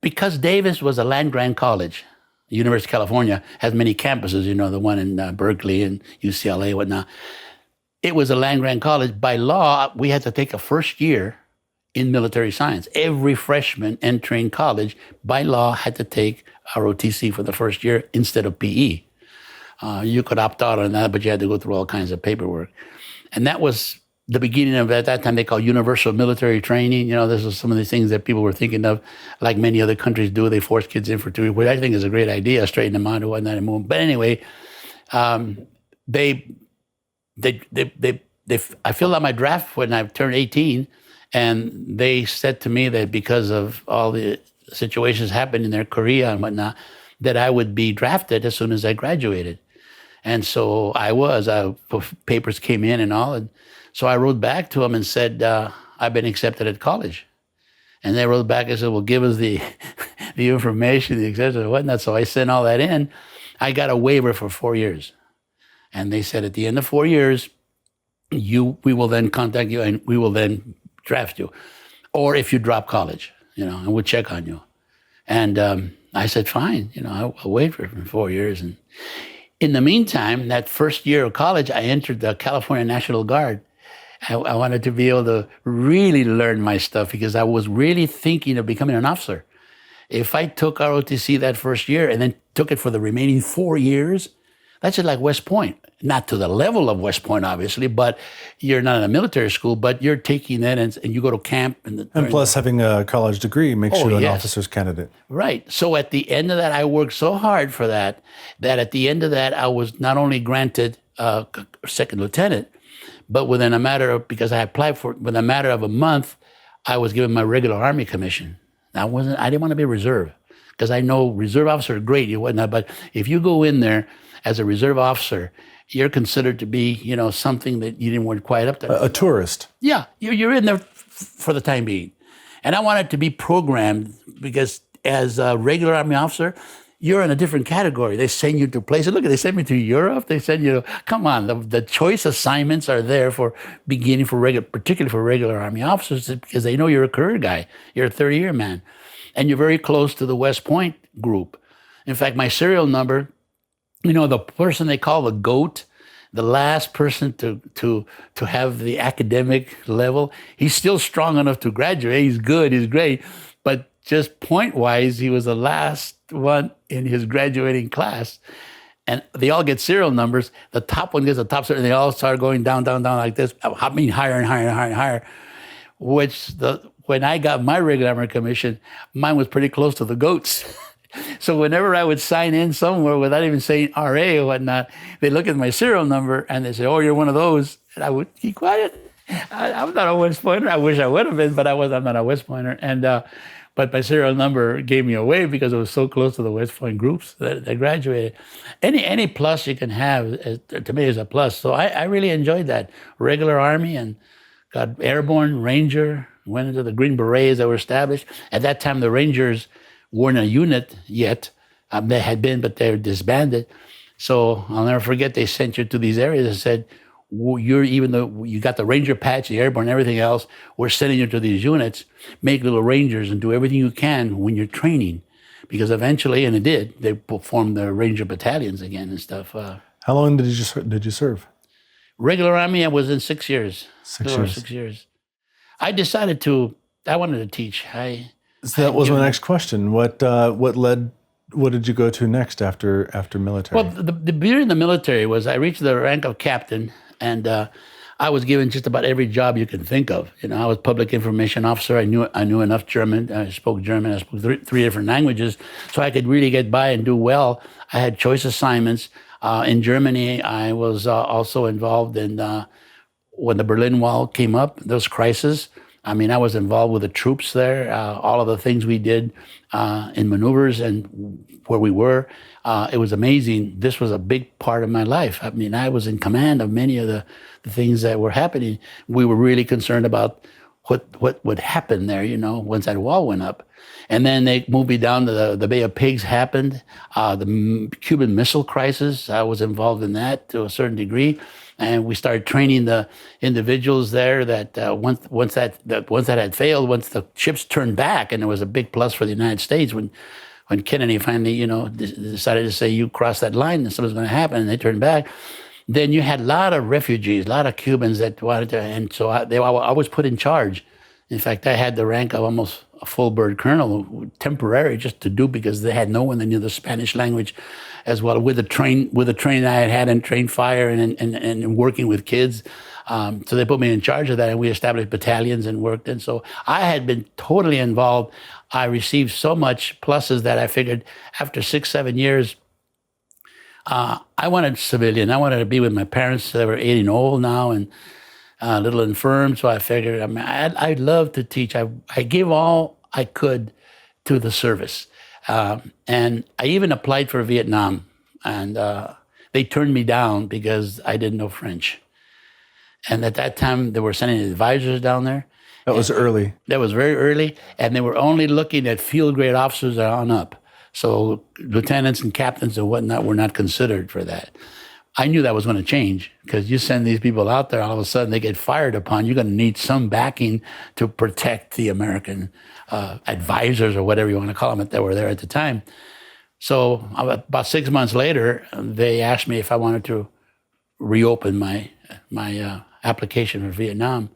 because Davis was a land-grant college, University of California has many campuses, you know, the one in Berkeley and UCLA and whatnot. It was a land-grant college. By law, we had to take a first year in military science. Every freshman entering college, by law, had to take ROTC for the first year instead of PE. You could opt out on that, but you had to go through all kinds of paperwork. And that was the beginning of, at that time, they called universal military training. You know, this was some of the things that people were thinking of, like many other countries do. They force kids in for 2 years, which I think is a great idea, straighten them out and whatnot and move. But anyway, I filled out my draft when I turned 18, and they said to me that because of all the situations happening in their Korea and whatnot, that I would be drafted as soon as I graduated. And so I was. Papers came in and all, and so I wrote back to them and said, I've been accepted at college. And they wrote back and said, well, give us the information, the acceptance and whatnot. So I sent all that in. I got a waiver for 4 years. And they said, at the end of 4 years, we will then contact you and we will then draft you. Or if you drop college, you know, and we'll check on you. And I said, fine, you know, I'll wait for 4 years. And in the meantime, that first year of college, I entered the California National Guard. I wanted to be able to really learn my stuff because I was really thinking of becoming an officer. If I took ROTC that first year and then took it for the remaining 4 years, that's just like West Point. Not to the level of West Point, obviously, but you're not in a military school, but you're taking that and you go to camp. And plus, having a college degree makes you an officer's candidate. Right. So at the end of that, I worked so hard for that at the end of that, I was not only granted second lieutenant, but within a matter of, because I applied for it, within a matter of a month, I was given my regular Army commission. I didn't want to be reserve, because I know reserve officer are great and whatnot, but if you go in there as a reserve officer, you're considered to be, you know, something that you didn't want quite up there. A tourist. Yeah, you're in there for the time being. And I wanted to be programmed because as a regular Army officer, you're in a different category. They send you to places. Look, they send me to Europe. They send you, come on, the choice assignments are there for beginning for regular, particularly for regular Army officers, because they know you're a career guy. You're a 30-year man. And you're very close to the West Point group. In fact, my serial number, you know, the person they call the GOAT, the last person to have the academic level, he's still strong enough to graduate. He's good, he's great. But just point-wise, he was the last one in his graduating class. And they all get serial numbers. The top one gets the top serial, and they all start going down, down, down like this. I mean, higher and higher and higher and higher. When I got my regular Army commission, mine was pretty close to the GOAT's. So whenever I would sign in somewhere without even saying RA or whatnot, they look at my serial number and they say, oh, you're one of those. And I would keep quiet. I'm not a West Pointer. I wish I would have been, but I'm not a West Pointer. And but my serial number gave me away because it was so close to the West Point groups that graduated. Any plus you can have, to me, is a plus. So I really enjoyed that. Regular Army, and got airborne, Ranger, went into the Green Berets that were established. At that time, the Rangers weren't a unit yet. They had been, but they were disbanded. So I'll never forget, they sent you to these areas and said, even though you got the Ranger patch, the airborne, everything else, we're sending you to these units, make little Rangers and do everything you can when you're training. Because eventually, and it did, they formed the Ranger battalions again and stuff. How long did you serve? Regular Army, I was in 6 years. 6 years. 6 years. I decided I wanted to teach. So that was my next question. What led what did you go to next after military? Well, the beauty in the military was I reached the rank of captain, and I was given just about every job you can think of. You know, I was public information officer. I knew enough German. I spoke German. I spoke three different languages, so I could really get by and do well. I had choice assignments. In Germany, I was also involved in when the Berlin Wall came up, those crises. I mean, I was involved with the troops there, all of the things we did in maneuvers and where we were. It was amazing. This was a big part of my life. I mean, I was in command of many of the things that were happening. We were really concerned about what would happen there, you know, once that wall went up. And then they moved me down to the Bay of Pigs happened. The Cuban Missile Crisis, I was involved in that to a certain degree. And we started training the individuals there that once that had failed, once the ships turned back, and it was a big plus for the United States when Kennedy finally, you know, decided to say, you cross that line and something's going to happen, and they turned back. Then you had a lot of refugees, a lot of Cubans that wanted to, and so I was put in charge. In fact, I had the rank of almost a full bird colonel, temporary, just to do, because they had no one that knew the Spanish language as well, with the training I had in trained fire and working with kids. So they put me in charge of that, and we established battalions and worked. And so I had been totally involved. I received so much pluses that I figured after 6-7 years, I wanted civilian. I wanted to be with my parents. They were 80 and old now and a little infirm. So I figured, I mean, I'd love to teach. I gave all I could to the service. And I even applied for Vietnam. And they turned me down because I didn't know French. And at that time, they were sending advisors down there. That was early. That was very early. And they were only looking at field grade officers on up. So lieutenants and captains and whatnot were not considered for that. I knew that was going to change, because you send these people out there, all of a sudden they get fired upon. You're going to need some backing to protect the American advisors, or whatever you want to call them, that were there at the time. So about 6 months later, they asked me if I wanted to reopen my application for Vietnam.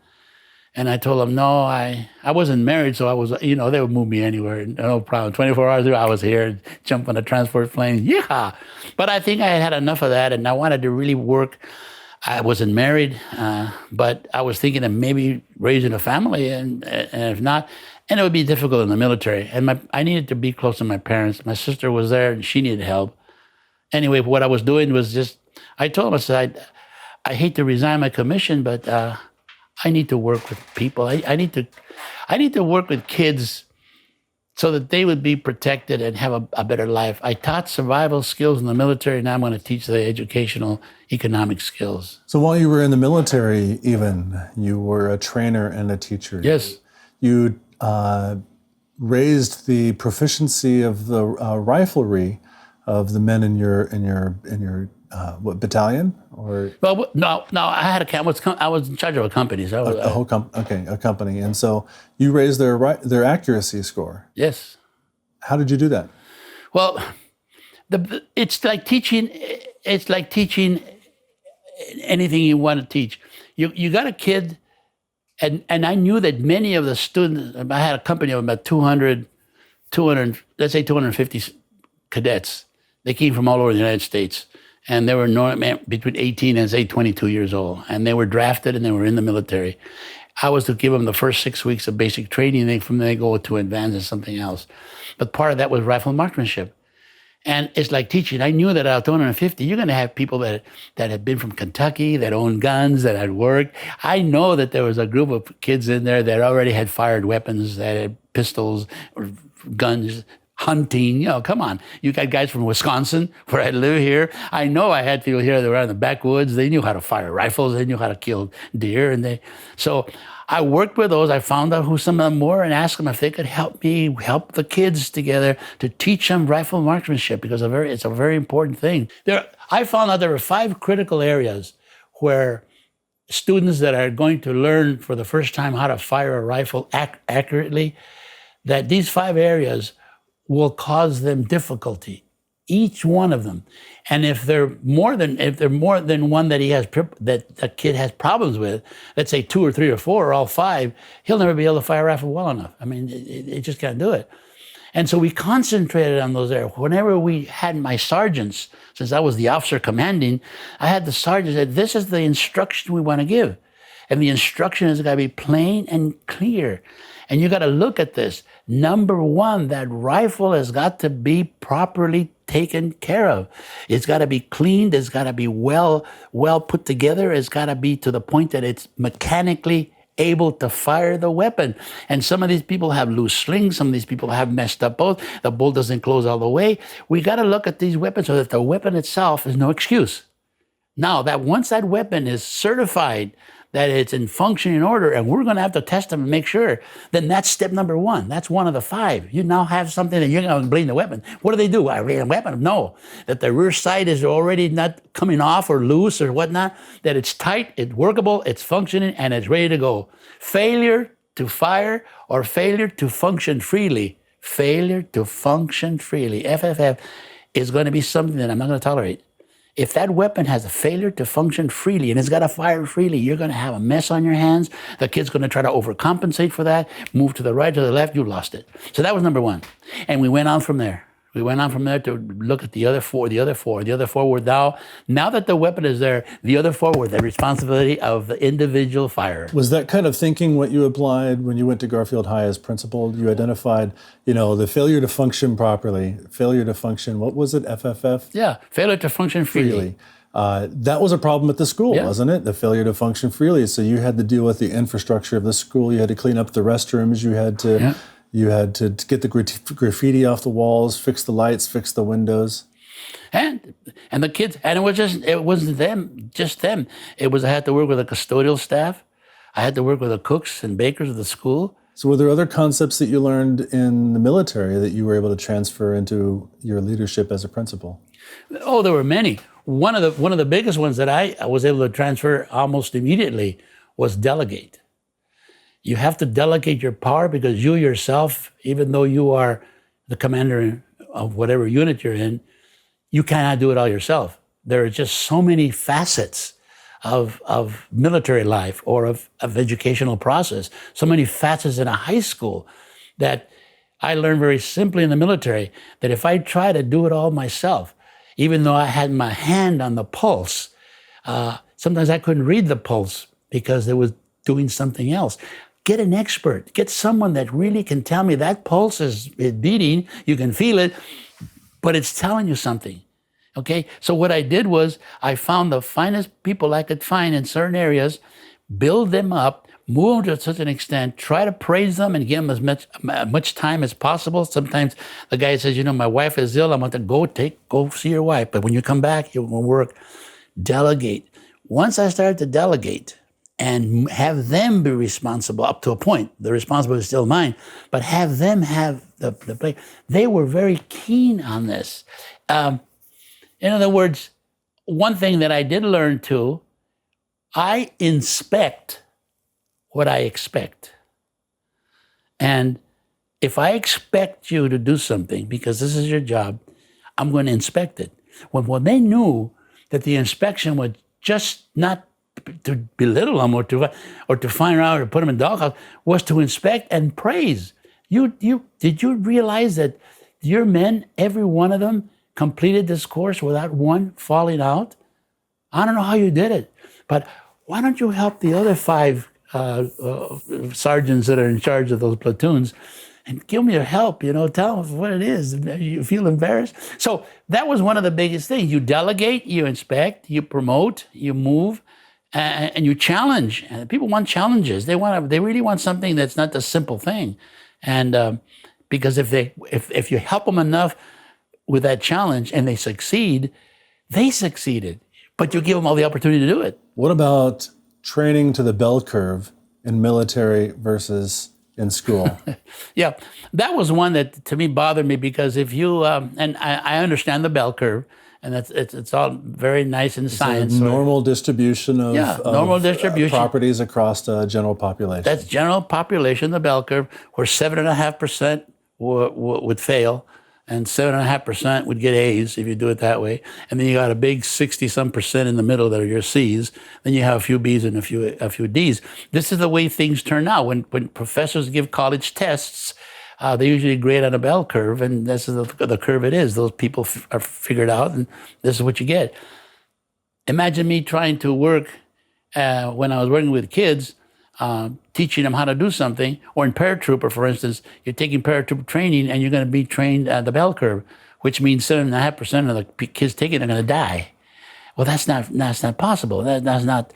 And I told them, no, I wasn't married, so I was, you know, they would move me anywhere, no problem. 24 hours, I was here, jump on a transport plane, yeah. But I think I had had enough of that, and I wanted to really work. I wasn't married, but I was thinking of maybe raising a family, and if not, and it would be difficult in the military. And I needed to be close to my parents. My sister was there, and she needed help. Anyway, what I was doing was just, I told them, I said, I hate to resign my commission, but I need to work with people. I need to work with kids so that they would be protected and have a better life. I taught survival skills in the military, and now I'm going to teach the educational economic skills. So while you were in the military, even, you were a trainer and a teacher. Yes. You raised the proficiency of the riflery of the men in your what battalion, or? Well, no, I had I was in charge of a company. So a company, and so you raised their accuracy score. Yes. How did you do that? Well, it's like teaching. It's like teaching anything you want to teach. You got a kid, and I knew that many of the students. I had a company of about 200, let's say 250 cadets. They came from all over the United States. And they were between 18 and, say, 22 years old. And they were drafted, and they were in the military. I was to give them the first 6 weeks of basic training. Then from there, they go to advance and something else. But part of that was rifle marksmanship. And it's like teaching. I knew that out of 250, you're going to have people that had been from Kentucky, that owned guns, that had worked. I know that there was a group of kids in there that already had fired weapons, that had pistols or guns, hunting, you know, come on. You got guys from Wisconsin, where I live here. I know I had people here that were out in the backwoods. They knew how to fire rifles. They knew how to kill deer. So I worked with those. I found out who some of them were and asked them if they could help me help the kids together to teach them rifle marksmanship, because it's a very important thing. I found out there were 5 critical areas where students that are going to learn for the first time how to fire a rifle accurately, that these 5 areas will cause them difficulty, each one of them. And if they're more than one that the kid has problems with, let's say 2 or 3 or 4 or all 5, he'll never be able to fire a rifle well enough. I mean, it just can't do it. And so we concentrated on those areas. Whenever we had my sergeants, since I was the officer commanding, I had the sergeants say, this is the instruction we want to give. And the instruction has got to be plain and clear. And you got to look at this. Number one, that rifle has got to be properly taken care of. It's got to be cleaned. It's got to be well put together. It's got to be to the point that it's mechanically able to fire the weapon. And some of these people have loose slings. Some of these people have messed up bolt. The bolt doesn't close all the way. We got to look at these weapons so that the weapon itself is no excuse. Now, that once that weapon is certified, that it's in functioning order, and we're going to have to test them and make sure, then that's step number one. That's one of the 5. You now have something that you're going to blame the weapon. What do? I read a weapon? No. That the rear sight is already not coming off or loose or whatnot, that it's tight, it's workable, it's functioning, and it's ready to go. Failure to fire or failure to function freely, FFF, is going to be something that I'm not going to tolerate. If that weapon has a failure to function freely and it's got to fire freely, you're going to have a mess on your hands. The kid's going to try to overcompensate for that, move to the right, to the left, you lost it. So that was number one. And we went on from there. We went on from there to look at the other 4. The other 4 were now that the weapon is there, the other 4 were the responsibility of the individual firer. Was that kind of thinking what you applied when you went to Garfield High as principal? You identified, the failure to function properly, what was it, FFF? Yeah, failure to function freely. That was a problem at the school, wasn't it? The failure to function freely. So you had to deal with the infrastructure of the school. You had to clean up the restrooms. You had to... Yeah. You had to get the graffiti off the walls, fix the lights, fix the windows. And the kids, and it wasn't just them. I had to work with the custodial staff. I had to work with the cooks and bakers of the school. So were there other concepts that you learned in the military that you were able to transfer into your leadership as a principal? Oh, there were many. One of the biggest ones that I was able to transfer almost immediately was delegate. You have to delegate your power because you yourself, even though you are the commander of whatever unit you're in, you cannot do it all yourself. There are just so many facets of military life or of educational process, so many facets in a high school that I learned very simply in the military that if I try to do it all myself, even though I had my hand on the pulse, sometimes I couldn't read the pulse because it was doing something else. Get an expert. Get someone that really can tell me that pulse is beating. You can feel it, but it's telling you something. Okay? So what I did was I found the finest people I could find in certain areas, build them up, move them to such an extent, try to praise them and give them as much time as possible. Sometimes the guy says, my wife is ill. I'm going to go see your wife. But when you come back, it will work. Delegate. Once I started to delegate, and have them be responsible up to a point. The responsibility is still mine, but have them have the play. They were very keen on this. In other words, one thing that I did learn too, I inspect what I expect. And if I expect you to do something, because this is your job, I'm going to inspect it. When they knew that the inspection was just not to belittle them or to find out or put them in doghouse, was to inspect and praise. Did you realize that your men, every one of them, completed this course without one falling out? I don't know how you did it, but why don't you help the other 5 sergeants that are in charge of those platoons and give me your help, tell them what it is. You feel embarrassed? So that was one of the biggest things. You delegate, you inspect, you promote, you move, and you challenge. And people want challenges. They really want something that's not the simple thing. And because if you help them enough with that challenge and they succeeded. But you give them all the opportunity to do it. What about training to the bell curve in military versus in school? Yeah, that was one that to me bothered me because if you, and I understand the bell curve, and it's all very nice in science. Normal distribution of, normal distribution. Properties across the general population. That's general population, the bell curve, where 7.5% would fail, and 7.5% would get A's if you do it that way. And then you got a big 60-some% in the middle that are your C's. Then you have a few B's and a few D's. This is the way things turn out. When professors give college tests, They usually grade on a bell curve, and this is the curve it is. Those people are figured out, and this is what you get. Imagine me trying to work when I was working with kids, teaching them how to do something, or in paratrooper, for instance, you're taking paratrooper training and you're going to be trained at the bell curve, which means 7.5% of the kids taking it are going to die. Well, that's not possible. That's not.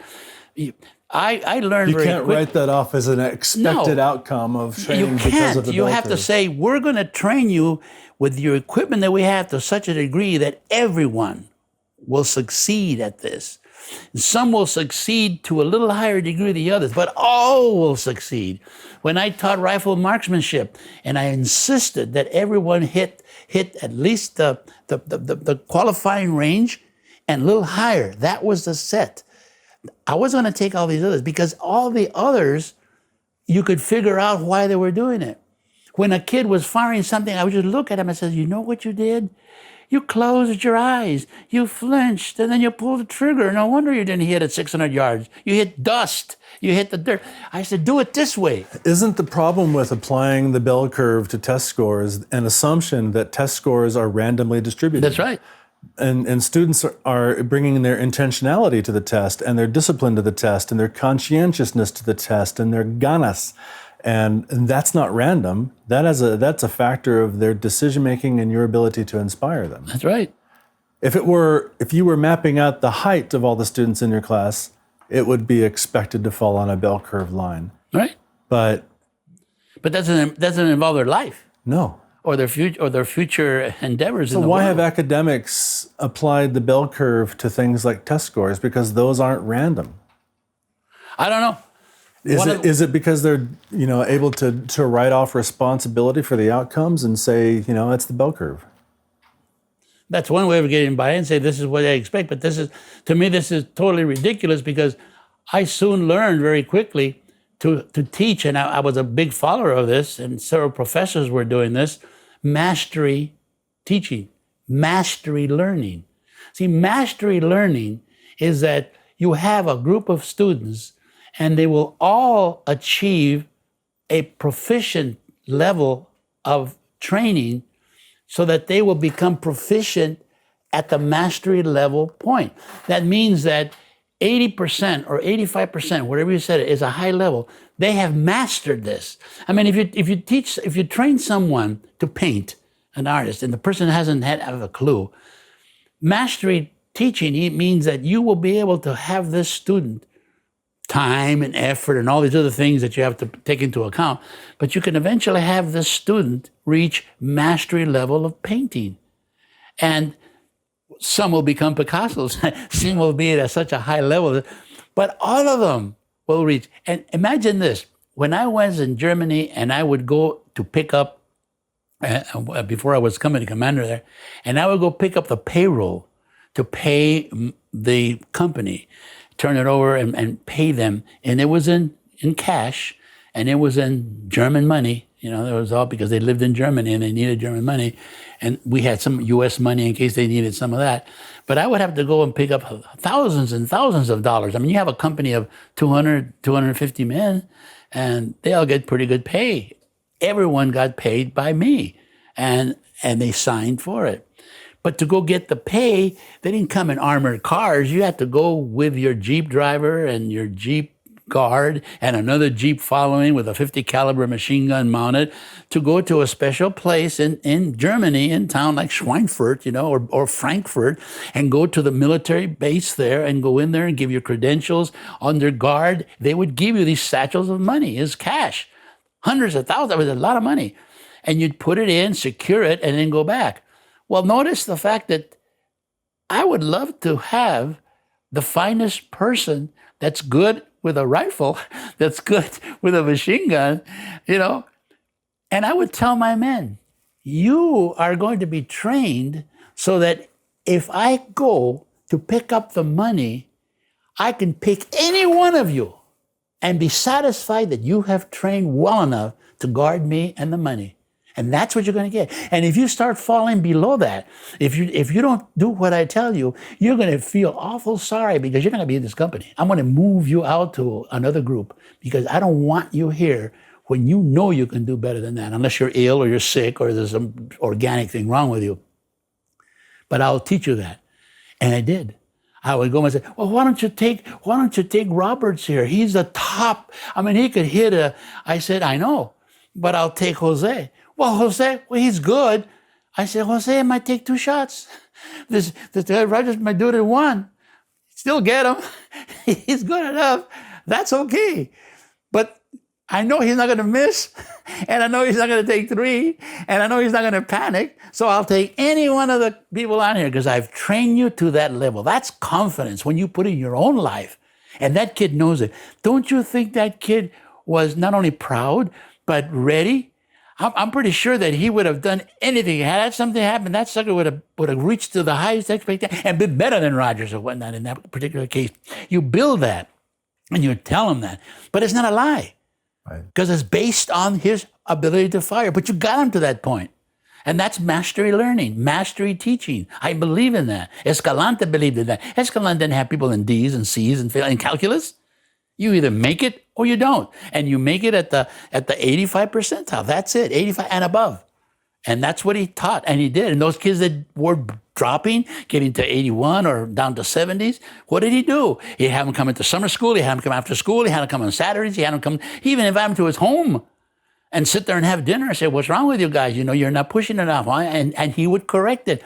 I learned very quickly. You can't write that off as an expected outcome of training because of the bell curve. You have to say, we're going to train you with your equipment that we have to such a degree that everyone will succeed at this. Some will succeed to a little higher degree than the others, but all will succeed. When I taught rifle marksmanship, and I insisted that everyone hit at least the qualifying range and a little higher, that was the set. I wasn't going to take all these others because all the others, you could figure out why they were doing it. When a kid was firing something, I would just look at him and say, you know what you did? You closed your eyes, you flinched, and then you pulled the trigger. No wonder you didn't hit at 600 yards. You hit dust, you hit the dirt. I said, do it this way. Isn't the problem with applying the bell curve to test scores an assumption that test scores are randomly distributed? That's right. And students are bringing their intentionality to the test, and their discipline to the test, and their conscientiousness to the test, and their ganas. And that's not random. That's a factor of their decision making and your ability to inspire them. That's right. If you were mapping out the height of all the students in your class, it would be expected to fall on a bell curve line. Right. But doesn't involve their life. No. Or their future endeavors. So why have academics applied the bell curve to things like test scores? Because those aren't random. I don't know. Is it because they're able to write off responsibility for the outcomes and say it's the bell curve? That's one way of getting by and say this is what I expect. But to me this is totally ridiculous because I soon learned very quickly to teach, and I was a big follower of this, and several professors were doing this. Mastery teaching, mastery learning. See, mastery learning is that you have a group of students and they will all achieve a proficient level of training so that they will become proficient at the mastery level point. That means that 80% or 85%, whatever you said, is a high level. They have mastered this. I mean, if you train someone to paint, an artist, and the person hasn't had a clue, mastery teaching, it means that you will be able to have this student time and effort and all these other things that you have to take into account, but you can eventually have this student reach mastery level of painting. And some will become Picassos, some will be at such a high level, but all of them will reach. And imagine this, when I was in Germany and I would go to pick up, before I was company commander there, and I would go pick up the payroll to pay the company, turn it over and pay them. And it was in cash, and it was in German money. It was all because they lived in Germany and they needed German money. And we had some US money in case they needed some of that. But I would have to go and pick up thousands and thousands of dollars. I mean, you have a company of 200, 250 men, and they all get pretty good pay. Everyone got paid by me, and they signed for it. But to go get the pay, they didn't come in armored cars. You had to go with your Jeep driver and your Jeep guard and another Jeep following with a 50 caliber machine gun mounted to go to a special place in Germany, in town like Schweinfurt, or Frankfurt, and go to the military base there and go in there and give your credentials under guard. They would give you these satchels of money as cash, hundreds of thousands. It was a lot of money. And you'd put it in, secure it, and then go back. Well, notice the fact that I would love to have the finest person that's good with a rifle, that's good with a machine gun, and I would tell my men, you are going to be trained so that if I go to pick up the money, I can pick any one of you and be satisfied that you have trained well enough to guard me and the money. And that's what you're going to get. And if you start falling below that, if you don't do what I tell you, you're going to feel awful sorry because you're going to be in this company. I'm going to move you out to another group because I don't want you here when you know you can do better than that, unless you're ill or you're sick or there's some organic thing wrong with you. But I'll teach you that. And I did. I would go and say, well, why don't you take Roberts here? He's the top. I mean, he could hit I said, I know, but I'll take Jose. Well, Jose, he's good. I said, Jose might take 2 shots. This Rogers might do it in 1. Still get him. He's good enough. That's okay. But I know he's not going to miss, and I know he's not going to take 3, and I know he's not going to panic, so I'll take any one of the people on here because I've trained you to that level. That's confidence when you put in your own life, and that kid knows it. Don't you think that kid was not only proud, but ready? I'm pretty sure that he would have done anything. Had something happened, that sucker would have reached to the highest expectation and been better than Rogers or whatnot in that particular case. You build that, and you tell him that, but it's not a lie. Because it's based on his ability to fire. But you got him to that point. And that's mastery learning, mastery teaching. I believe in that. Escalante believed in that. Escalante didn't have people in D's and C's and fail in calculus. You either make it or you don't. And you make it at the 85 percentile. That's it, 85 and above. And that's what he taught. And he did. And those kids that were dropping, getting to 81 or down to 70s, what did he do? He had them come into summer school. He had them come after school. He had them come on Saturdays. He even invited them to his home and sit there and have dinner and say, what's wrong with you guys? You know, you're not pushing enough. Huh? And he would correct it.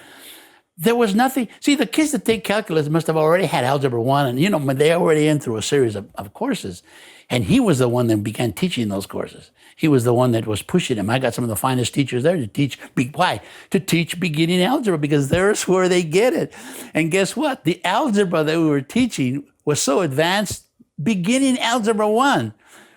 There was nothing. See, the kids that take calculus must have already had Algebra 1. And, you know, they already in through a series of courses. And he was the one that began teaching those courses. He was the one that was pushing them. I got some of the finest teachers there to teach. Why? To teach beginning algebra, because there's where they get it. And guess what? The algebra that we were teaching was so advanced. Beginning algebra 1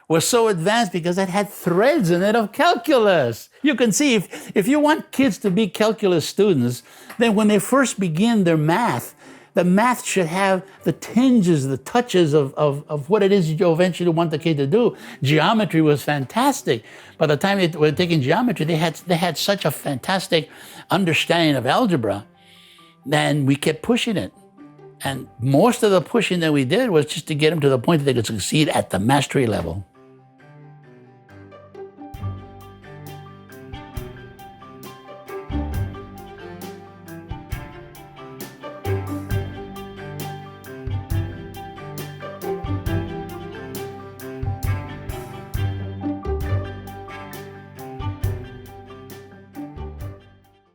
was so advanced because it had threads in it of calculus. You can see if you want kids to be calculus students, then when they first begin their math, the math should have the tinges, the touches of what it is you eventually want the kid to do. Geometry was fantastic. By the time they were taking geometry, they had such a fantastic understanding of algebra. Then we kept pushing it. And most of the pushing that we did was just to get them to the point that they could succeed at the mastery level.